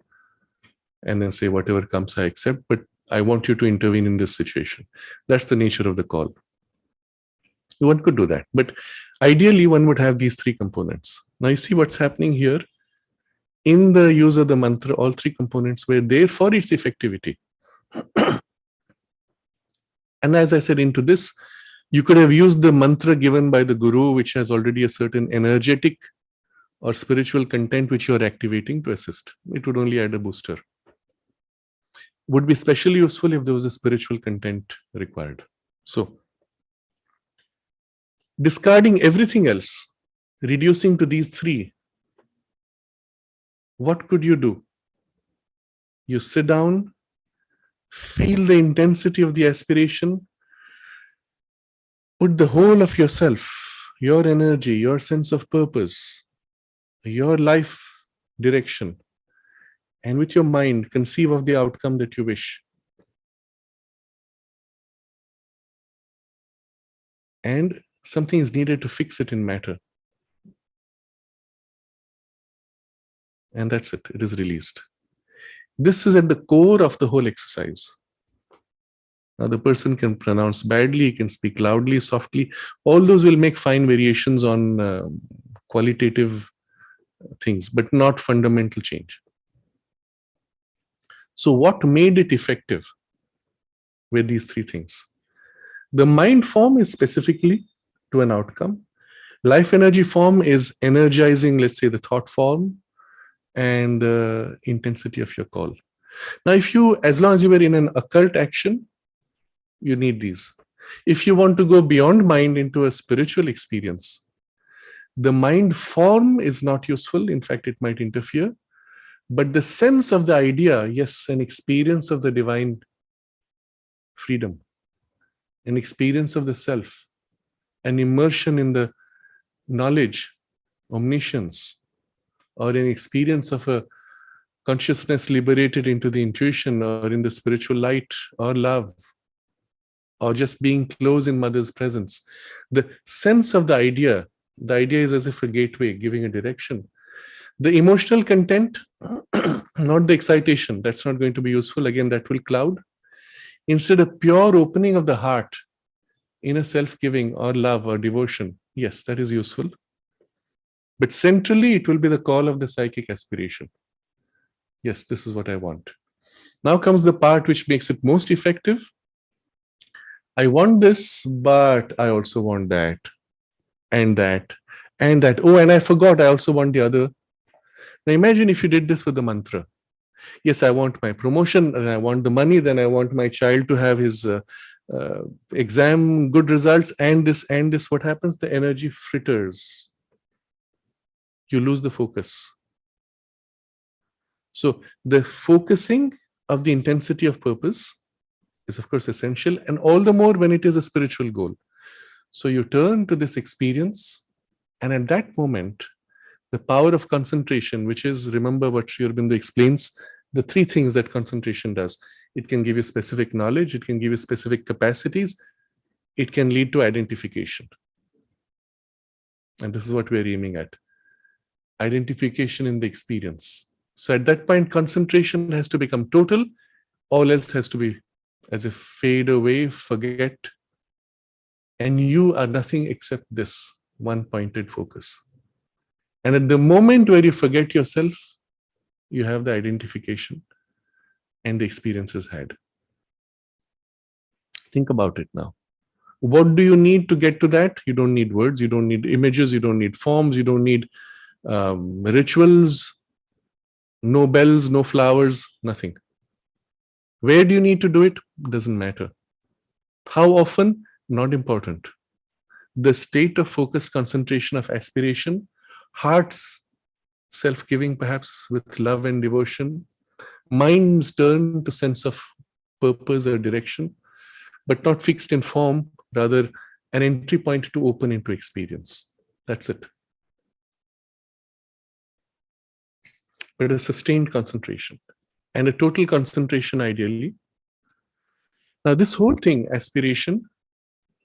And then say, whatever comes, I accept, but I want you to intervene in this situation. That's the nature of the call. One could do that. But ideally, one would have these three components. Now, you see what's happening here. In the use of the mantra, all three components were there for its effectivity. And as I said, into this, you could have used the mantra given by the guru, which has already a certain energetic or spiritual content which you are activating to assist. It would only add a booster. Would be especially useful if there was a spiritual content required. So, discarding everything else, reducing to these three, what could you do? You sit down, feel the intensity of the aspiration, put the whole of yourself, your energy, your sense of purpose, your life direction, and with your mind, conceive of the outcome that you wish. And something is needed to fix it in matter. And that's it. It is released. This is at the core of the whole exercise. Now, the person can pronounce badly, he can speak loudly, softly. All those will make fine variations on qualitative things, but not fundamental change. So what made it effective were these three things. The mind form is specifically to an outcome. Life energy form is energizing, let's say, the thought form and the intensity of your call. Now, as long as you were in an occult action, you need these. If you want to go beyond mind into a spiritual experience, the mind form is not useful. In fact, it might interfere. But the sense of the idea, yes, an experience of the divine freedom, an experience of the self, an immersion in the knowledge, omniscience, or an experience of a consciousness liberated into the intuition or in the spiritual light or love, or just being close in mother's presence. The sense of the idea is as if a gateway giving a direction. The emotional content, not the excitation, that's not going to be useful. Again, that will cloud. Instead, a pure opening of the heart in a self-giving or love or devotion. Yes, that is useful. But centrally, it will be the call of the psychic aspiration. Yes, this is what I want. Now comes the part which makes it most effective. I want this, but I also want that, and that, and that. Oh, and I forgot, I also want the other. Now imagine if you did this with the mantra. Yes, I want my promotion, and I want the money, then I want my child to have his exam good results, and this. What happens? The energy fritters. You lose the focus. So the focusing of the intensity of purpose is, of course, essential, and all the more when it is a spiritual goal. So you turn to this experience, and at that moment, the power of concentration, which is, remember what Sri Aurobindo explains, the three things that concentration does. It can give you specific knowledge, it can give you specific capacities, it can lead to identification. And this is what we're aiming at. Identification in the experience. So at that point, concentration has to become total, all else has to be as if fade away, forget, and you are nothing except this one pointed focus. And at the moment where you forget yourself, you have the identification and the experience is had. Think about it now. What do you need to get to that? You don't need words, you don't need images, you don't need forms, you don't need rituals, no bells, no flowers, nothing. Where do you need to do it? Doesn't matter. How often? Not important. The state of focus, concentration, of aspiration, heart's self-giving perhaps with love and devotion, mind's turn to sense of purpose or direction, but not fixed in form, rather an entry point to open into experience. That's it. But a sustained concentration and a total concentration ideally. Now this whole thing, aspiration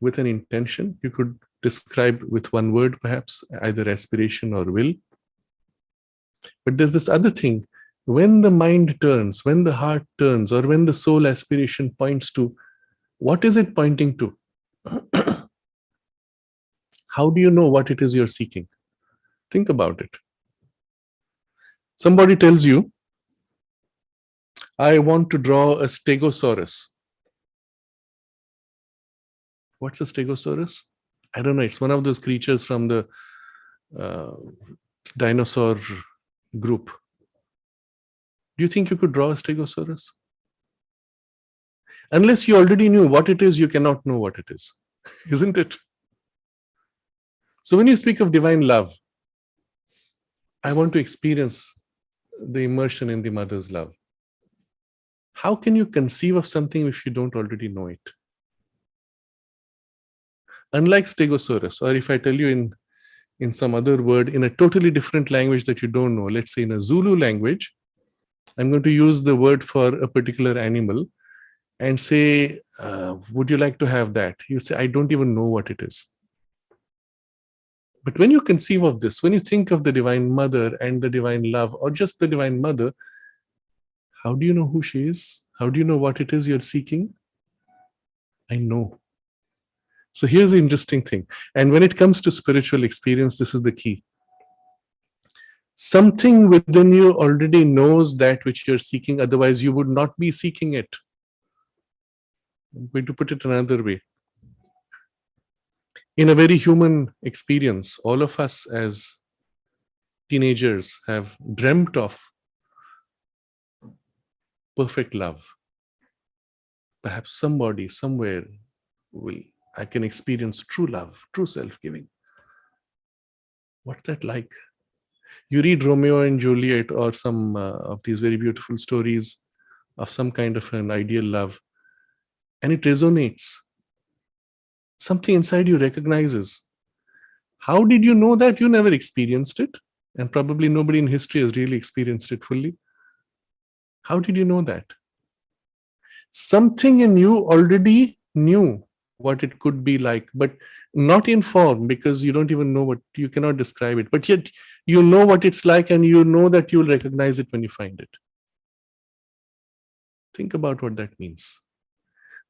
with an intention, you could describe with one word perhaps, either aspiration or will. But there's this other thing, when the mind turns, when the heart turns, or when the soul aspiration points to, what is it pointing to? How do you know what it is you're seeking? Think about it. Somebody tells you, I want to draw a stegosaurus. What's a stegosaurus? I don't know. It's one of those creatures from the dinosaur group. Do you think you could draw a stegosaurus? Unless you already knew what it is, you cannot know what it is. Isn't it? So when you speak of divine love, I want to experience the immersion in the mother's love. How can you conceive of something if you don't already know it? Unlike stegosaurus, or if I tell you in some other word, in a totally different language that you don't know, let's say in a Zulu language, I'm going to use the word for a particular animal and say, would you like to have that? You say, I don't even know what it is. But when you conceive of this, when you think of the Divine Mother and the divine love, or just the Divine Mother, how do you know who she is? How do you know what it is you're seeking? I know. So here's the interesting thing. And when it comes to spiritual experience, this is the key. Something within you already knows that which you're seeking, otherwise you would not be seeking it. I'm going to put it another way. In a very human experience, all of us as teenagers have dreamt of perfect love. Perhaps somebody, somewhere, I can experience true love, true self-giving. What's that like? You read Romeo and Juliet or some of these very beautiful stories of some kind of an ideal love, and it resonates. Something inside you recognizes. How did you know that? You never experienced it, and probably nobody in history has really experienced it fully. How did you know that? Something in you already knew what it could be like, but not in form, because you don't even know what, you cannot describe it, but yet you know what it's like, and you know that you'll recognize it when you find it. Think about what that means.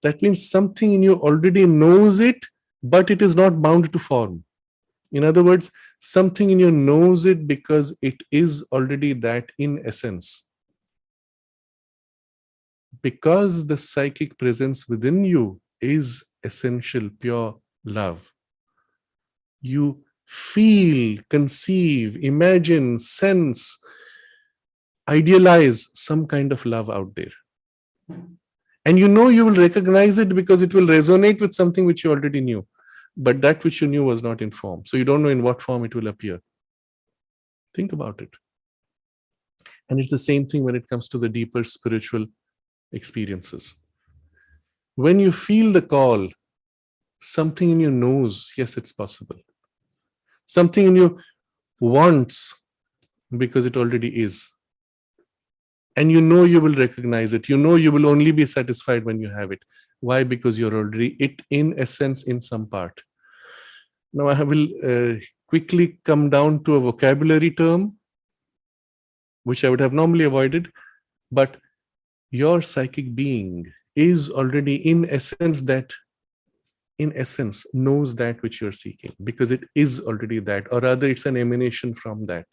That means something in you already knows it, but it is not bound to form. In other words, something in you knows it because it is already that in essence. Because the psychic presence within you is essential, pure love. You feel, conceive, imagine, sense, idealize some kind of love out there. And you know you will recognize it because it will resonate with something which you already knew. But that which you knew was not in form. So you don't know in what form it will appear. Think about it. And it's the same thing when it comes to the deeper spiritual experiences. When you feel the call, something in you knows, yes, it's possible. Something in you wants because it already is. And you know you will recognize it. You know you will only be satisfied when you have it. Why? Because you're already it in essence in some part. Now I will quickly come down to a vocabulary term, which I would have normally avoided, but your psychic being is already in essence knows that which you're seeking, because it is already that, or rather it's an emanation from that.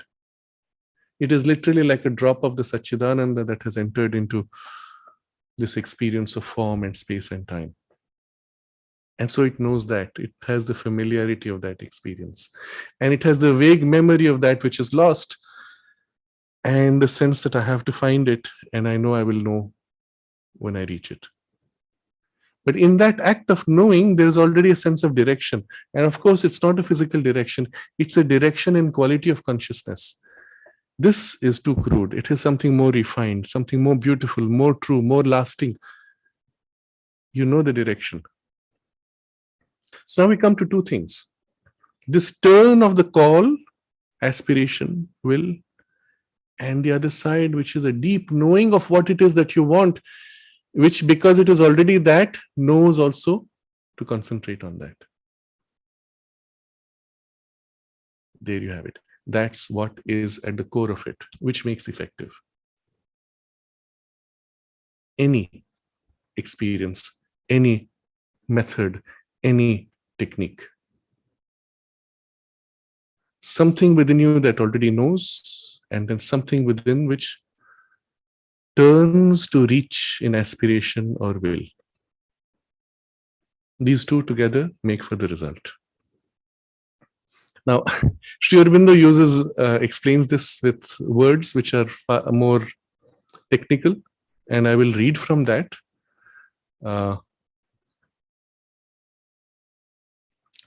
It is literally like a drop of the Satchidananda that has entered into this experience of form and space and time. And so it knows that. It has the familiarity of that experience. And it has the vague memory of that which is lost, and the sense that I have to find it, and I know I will know when I reach it. But in that act of knowing, there is already a sense of direction. And of course, it's not a physical direction. It's a direction in quality of consciousness. This is too crude. It is something more refined, something more beautiful, more true, more lasting. You know the direction. So now we come to two things. This turn of the call, aspiration, will, and the other side, which is a deep knowing of what it is that you want, which, because it is already that, knows also to concentrate on that. There you have it. That's what is at the core of it, which makes effective any experience, any method, any technique. Something within you that already knows, and then something within which turns to reach in aspiration or will. These two together make for the result. Now, Sri Aurobindo explains this with words which are more technical, and I will read from that.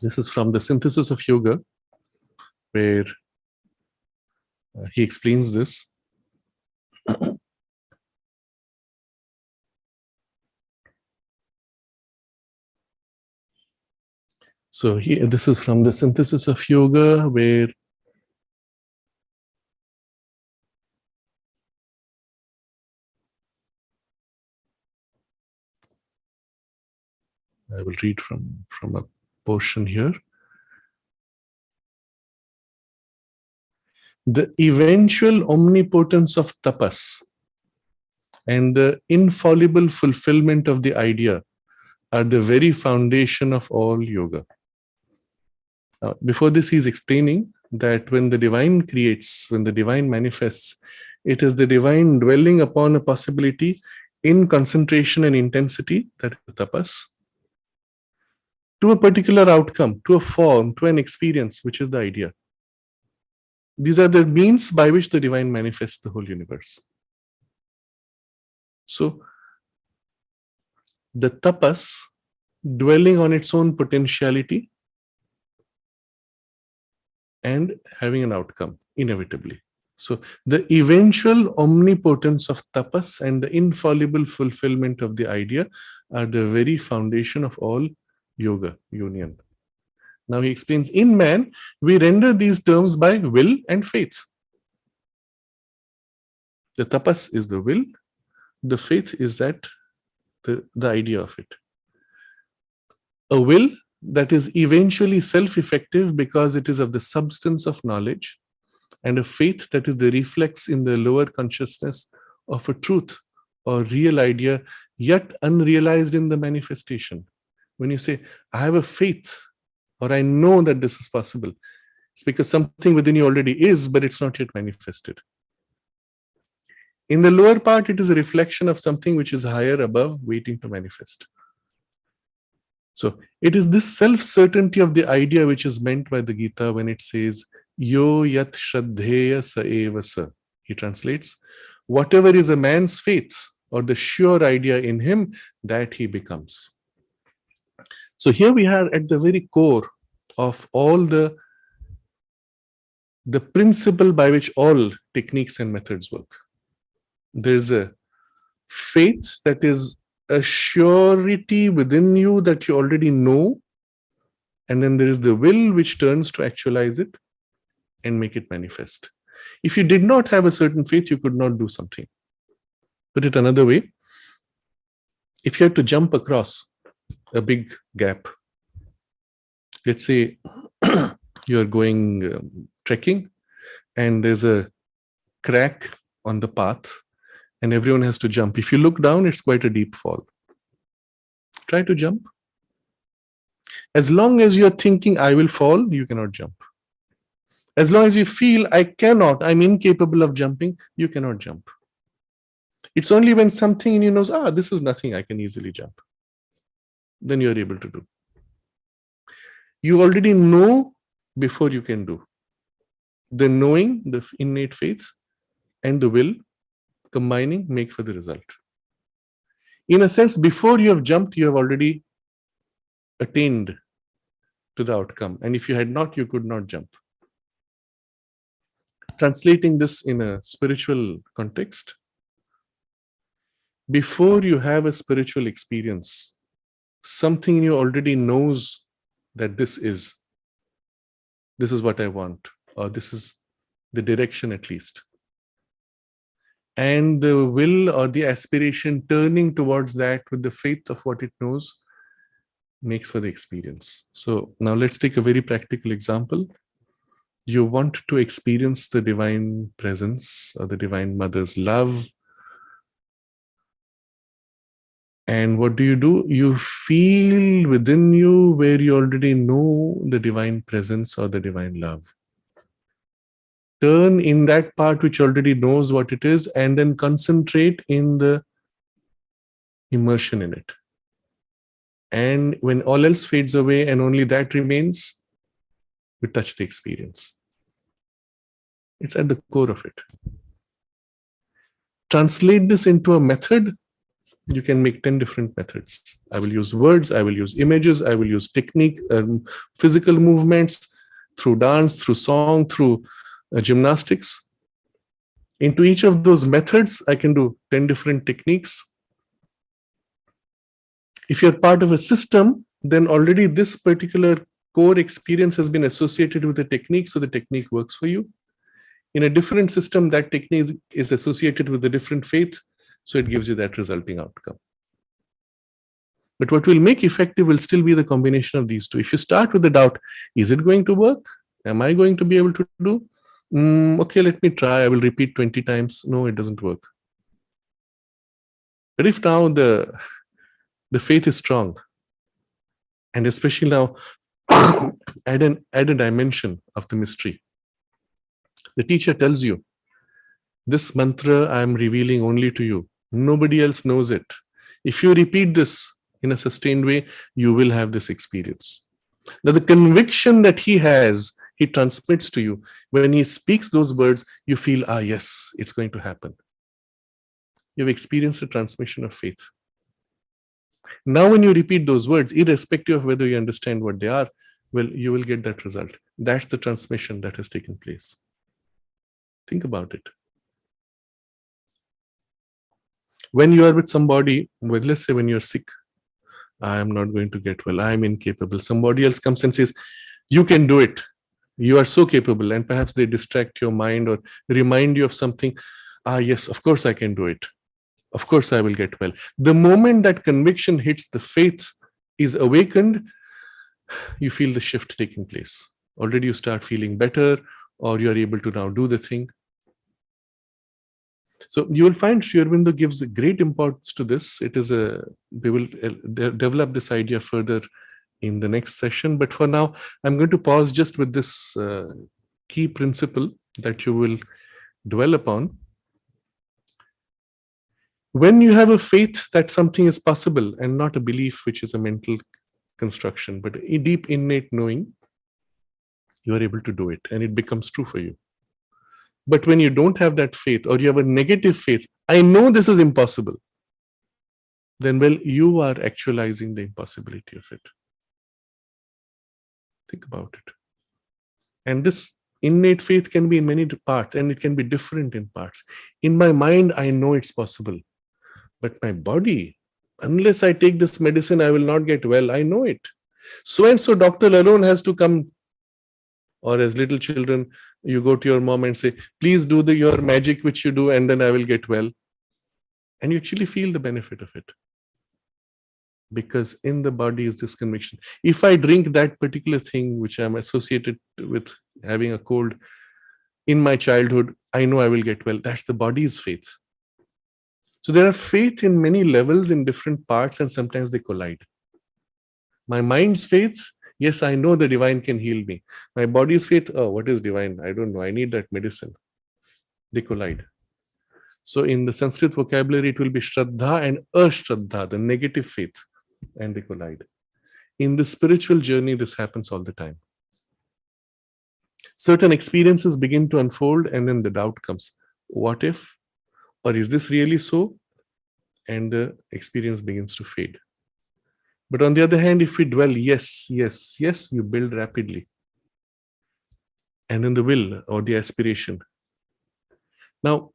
This is from the Synthesis of Yoga, where he explains this. So this is from the Synthesis of Yoga, where I will read from a portion here. The eventual omnipotence of tapas and the infallible fulfillment of the idea are the very foundation of all yoga. Before this, he's explaining that when the divine creates, when the divine manifests, it is the divine dwelling upon a possibility in concentration and intensity, that is tapas, to a particular outcome, to a form, to an experience, which is the idea. These are the means by which the divine manifests the whole universe. So, the tapas, dwelling on its own potentiality and having an outcome, inevitably. So, the eventual omnipotence of tapas and the infallible fulfillment of the idea are the very foundation of all yoga, union. Now he explains, in man, we render these terms by will and faith. The tapas is the will, the faith is that the idea of it. A will that is eventually self-effective because it is of the substance of knowledge, and a faith that is the reflex in the lower consciousness of a truth or real idea, yet unrealized in the manifestation. When you say, I have a faith, or I know that this is possible, it's because something within you already is, but it's not yet manifested. In the lower part, it is a reflection of something which is higher above, waiting to manifest. So it is this self-certainty of the idea which is meant by the Gita when it says, Yo yat shraddheya sa eva sa. He translates, whatever is a man's faith or the sure idea in him, that he becomes. So here we are at the very core of all the principle by which all techniques and methods work. There's a faith that is a surety within you that you already know, and then there is the will which turns to actualize it and make it manifest. If you did not have a certain faith, you could not do something. Put it another way, if you had to jump across a big gap, let's say you're going trekking and there's a crack on the path and everyone has to jump. If you look down, it's quite a deep fall. Try to jump. As long as you're thinking, I will fall, you cannot jump. As long as you feel, I cannot, I'm incapable of jumping, you cannot jump. It's only when something in you knows, this is nothing, I can easily jump, then you're able to do. You already know before you can do. The knowing, the innate faith, and the will combining make for the result. In a sense, before you have jumped, you have already attained to the outcome. And if you had not, you could not jump. Translating this in a spiritual context, before you have a spiritual experience, something in you already knows that this is what I want, or this is the direction at least. And the will or the aspiration turning towards that with the faith of what it knows makes for the experience. So now let's take a very practical example. You want to experience the divine presence or the divine mother's love. And what do? You feel within you where you already know the divine presence or the divine love. Turn in that part which already knows what it is and then concentrate in the immersion in it. And when all else fades away and only that remains, we touch the experience. It's at the core of it. Translate this into a method. You can make 10 different methods. I will use words, I will use images, I will use technique, physical movements, through dance, through song, through gymnastics. Into each of those methods, I can do 10 different techniques. If you're part of a system, then already this particular core experience has been associated with the technique, so the technique works for you. In a different system, that technique is associated with a different faith, so it gives you that resulting outcome. But what will make effective will still be the combination of these two. If you start with the doubt, is it going to work? Am I going to be able to do? Okay, let me try. I will repeat 20 times. No, it doesn't work. But if now the faith is strong, and especially now add a dimension of the mystery. The teacher tells you, this mantra I am revealing only to you. Nobody else knows it. If you repeat this in a sustained way, you will have this experience. Now, the conviction that he has, he transmits to you. When he speaks those words, you feel, yes, it's going to happen. You've experienced a transmission of faith. Now, when you repeat those words, irrespective of whether you understand what they are, well, you will get that result. That's the transmission that has taken place. Think about it. When you are with somebody, well, let's say when you're sick, I am not going to get well, I am incapable. Somebody else comes and says, you can do it. You are so capable. And perhaps they distract your mind or remind you of something. Yes, of course I can do it. Of course I will get well. The moment that conviction hits the faith, is awakened, you feel the shift taking place. Already you start feeling better, or you're able to now do the thing. So you will find Sri Aurobindo gives a great importance to this. They will develop this idea further in the next session. But for now, I'm going to pause just with this key principle that you will dwell upon. When you have a faith that something is possible and not a belief which is a mental construction, but a deep innate knowing, you are able to do it and it becomes true for you. But when you don't have that faith, or you have a negative faith, I know this is impossible, then, well, you are actualizing the impossibility of it. Think about it. And this innate faith can be in many parts, and it can be different in parts. In my mind, I know it's possible. But my body, unless I take this medicine, I will not get well. I know it. So and so doctor alone has to come. Or as little children, you go to your mom and say, please do your magic which you do, and then I will get well. And you actually feel the benefit of it. Because in the body is this conviction. If I drink that particular thing which I'm associated with having a cold in my childhood, I know I will get well. That's the body's faith. So there are faith in many levels in different parts, and sometimes they collide. My mind's faith, yes, I know the divine can heal me. My body's faith, oh, what is divine? I don't know. I need that medicine. They collide. So in the Sanskrit vocabulary, it will be Shraddha and Ashraddha, the negative faith, and they collide. In the spiritual journey, this happens all the time. Certain experiences begin to unfold, and then the doubt comes. What if? Or is this really so? And the experience begins to fade. But on the other hand, if we dwell, yes, yes, yes, you build rapidly. And then the will or the aspiration. Now,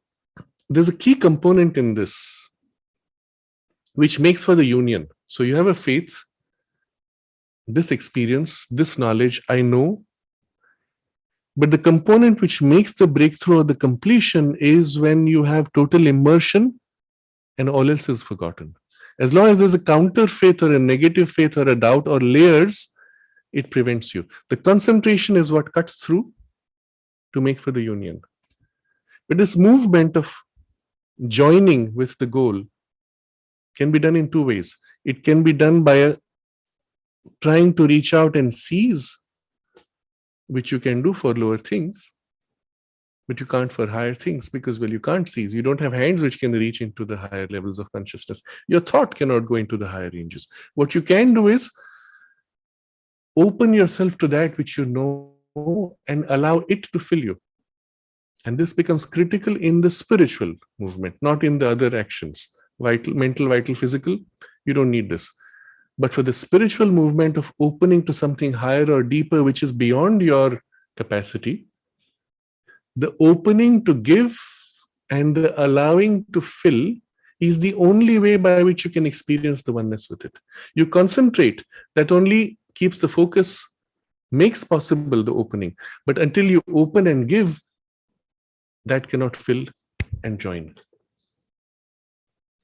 there's a key component in this, which makes for the union. So you have a faith, this experience, this knowledge, I know. But the component which makes the breakthrough or the completion is when you have total immersion and all else is forgotten. As long as there's a counter faith or a negative faith or a doubt or layers, it prevents you. The concentration is what cuts through to make for the union. But this movement of joining with the goal can be done in two ways. It can be done by trying to reach out and seize, which you can do for lower things, but you can't for higher things because, well, you can't seize. You don't have hands which can reach into the higher levels of consciousness. Your thought cannot go into the higher ranges. What you can do is open yourself to that which you know and allow it to fill you. And this becomes critical in the spiritual movement, not in the other actions. Vital, mental, vital, physical, you don't need this. But for the spiritual movement of opening to something higher or deeper, which is beyond your capacity, the opening to give and the allowing to fill is the only way by which you can experience the oneness with it. You concentrate, that only keeps the focus, makes possible the opening. But until you open and give, that cannot fill and join.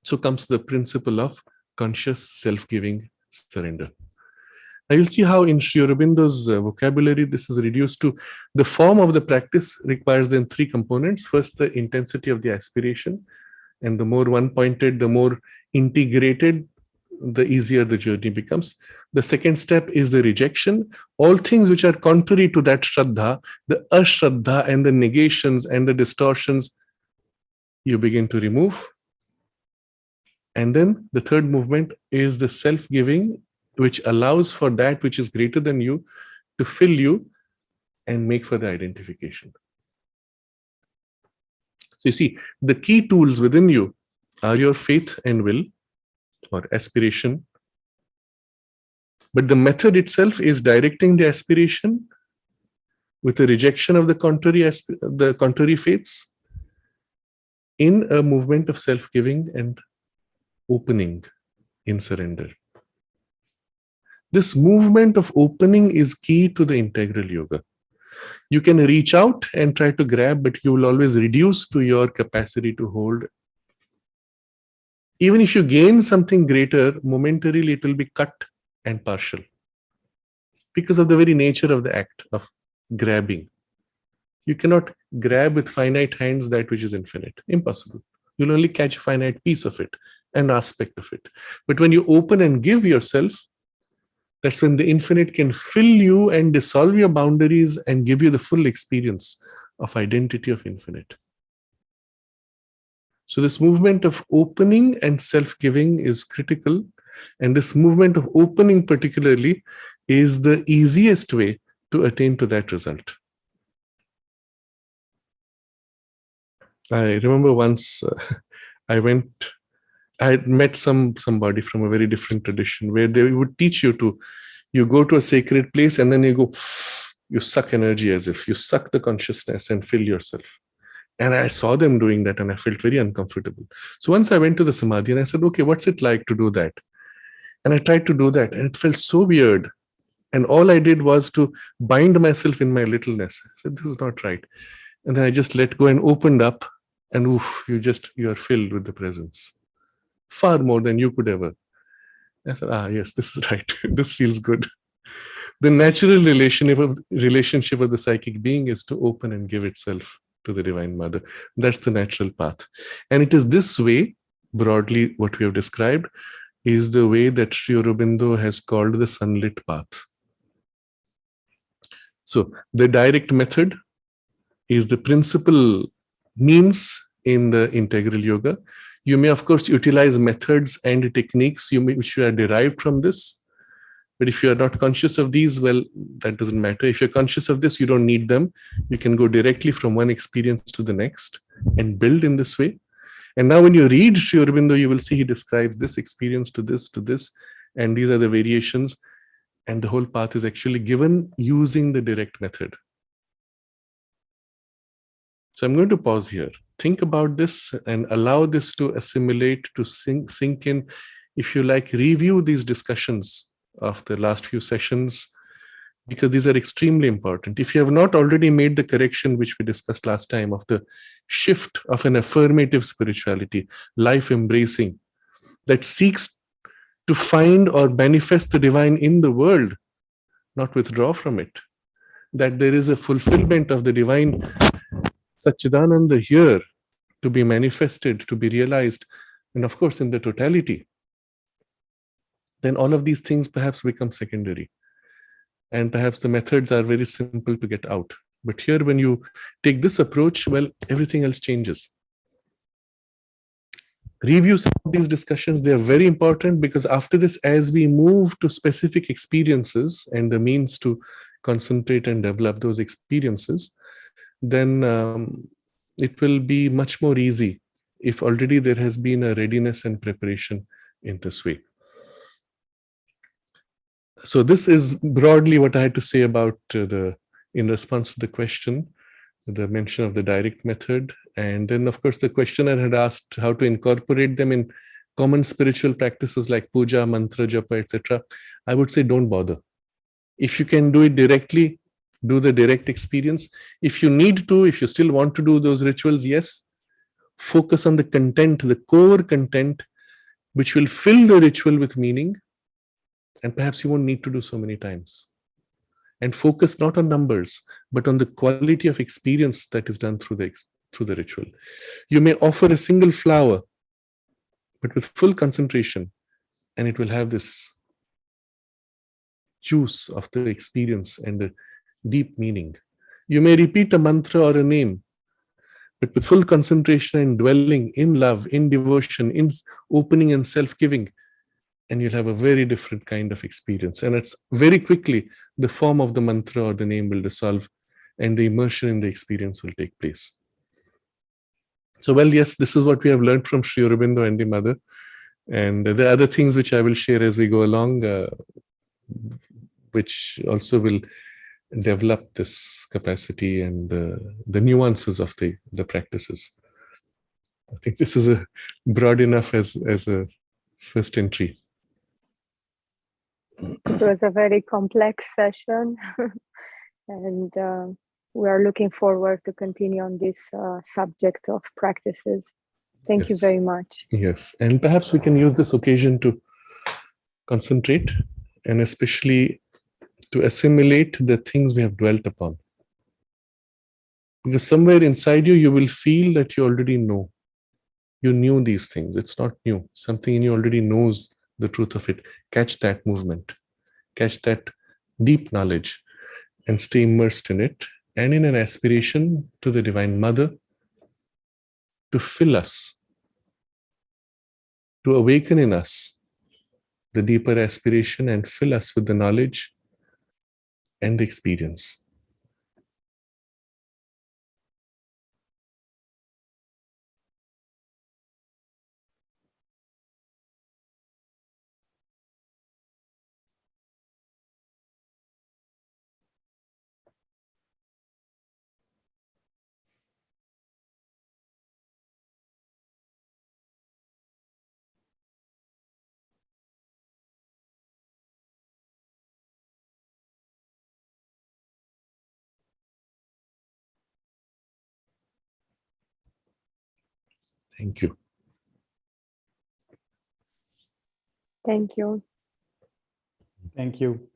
So comes the principle of conscious self-giving surrender. Now you'll see how in Sri Aurobindo's vocabulary, this is reduced to the form of the practice requires then three components. First, the intensity of the aspiration. And the more one-pointed, the more integrated, the easier the journey becomes. The second step is the rejection. All things which are contrary to that Shraddha, the Ashraddha and the negations and the distortions, you begin to remove. And then the third movement is the self-giving, which allows for that which is greater than you to fill you and make for the identification. So you see, the key tools within you are your faith and will or aspiration. But the method itself is directing the aspiration with a rejection of the contrary faiths in a movement of self-giving and opening in surrender. This movement of opening is key to the integral yoga. You can reach out and try to grab, but you will always reduce to your capacity to hold. Even if you gain something greater, momentarily it will be cut and partial. Because of the very nature of the act of grabbing. You cannot grab with finite hands that which is infinite. Impossible. You'll only catch a finite piece of it, an aspect of it. But when you open and give yourself, that's when the infinite can fill you and dissolve your boundaries and give you the full experience of identity of infinite. So this movement of opening and self-giving is critical. And this movement of opening particularly is the easiest way to attain to that result. I remember once I had met somebody from a very different tradition where they would teach you go to a sacred place and then you suck energy as if you suck the consciousness and fill yourself. And I saw them doing that and I felt very uncomfortable. So once I went to the Samadhi and I said, okay, what's it like to do that? And I tried to do that and it felt so weird. And all I did was to bind myself in my littleness. I said, this is not right. And then I just let go and opened up and you are filled with the presence. Far more than you could ever. I said, yes, this is right. This feels good. The natural relationship of the psychic being is to open and give itself to the Divine Mother. That's the natural path. And it is this way, broadly what we have described, is the way that Sri Aurobindo has called the sunlit path. So the direct method is the principal means in the integral yoga. You may, of course, utilize methods and techniques which are derived from this. But if you are not conscious of these, well, that doesn't matter. If you're conscious of this, you don't need them. You can go directly from one experience to the next and build in this way. And now when you read Sri Aurobindo, you will see he describes this experience to this, and these are the variations. And the whole path is actually given using the direct method. So I'm going to pause here. Think about this and allow this to assimilate, to sink in. If you like, review these discussions of the last few sessions, because these are extremely important. If you have not already made the correction, which we discussed last time, of the shift of an affirmative spirituality, life embracing, that seeks to find or manifest the divine in the world, not withdraw from it, that there is a fulfillment of the divine Satchidananda here to be manifested, to be realized, and of course in the totality, then all of these things perhaps become secondary. And perhaps the methods are very simple to get out. But here, when you take this approach, well, everything else changes. Review some of these discussions. They are very important, because after this, as we move to specific experiences and the means to concentrate and develop those experiences, then it will be much more easy if already there has been a readiness and preparation in this way. So this is broadly what I had to say about in response to the question, the mention of the direct method. And then, of course, the questioner had asked how to incorporate them in common spiritual practices like puja, mantra, japa, etc. I would say don't bother. If you can do it directly, do the direct experience. If you need to, if you still want to do those rituals, yes, focus on the content, the core content, which will fill the ritual with meaning. And perhaps you won't need to do so many times. And focus not on numbers, but on the quality of experience that is done through the ritual. You may offer a single flower, but with full concentration, and it will have this juice of the experience and the deep meaning. You may repeat a mantra or a name, but with full concentration and dwelling in love, in devotion, in opening and self-giving, and you'll have a very different kind of experience. And it's very quickly the form of the mantra or the name will dissolve and the immersion in the experience will take place. So, well, yes, this is what we have learned from Sri Aurobindo and the Mother. And there are other things which I will share as we go along, which also will develop this capacity and the nuances of the practices. I think this is broad enough as a first entry. It was a very complex session, and we are looking forward to continue on this subject of practices. Thank you very much. Yes, and perhaps we can use this occasion to concentrate and especially to assimilate the things we have dwelt upon. Because somewhere inside you, you will feel that you already know. You knew these things. It's not new. Something in you already knows the truth of it. Catch that movement. Catch that deep knowledge and stay immersed in it, and in an aspiration to the Divine Mother to fill us, to awaken in us the deeper aspiration and fill us with the knowledge and the experience. Thank you. Thank you. Thank you.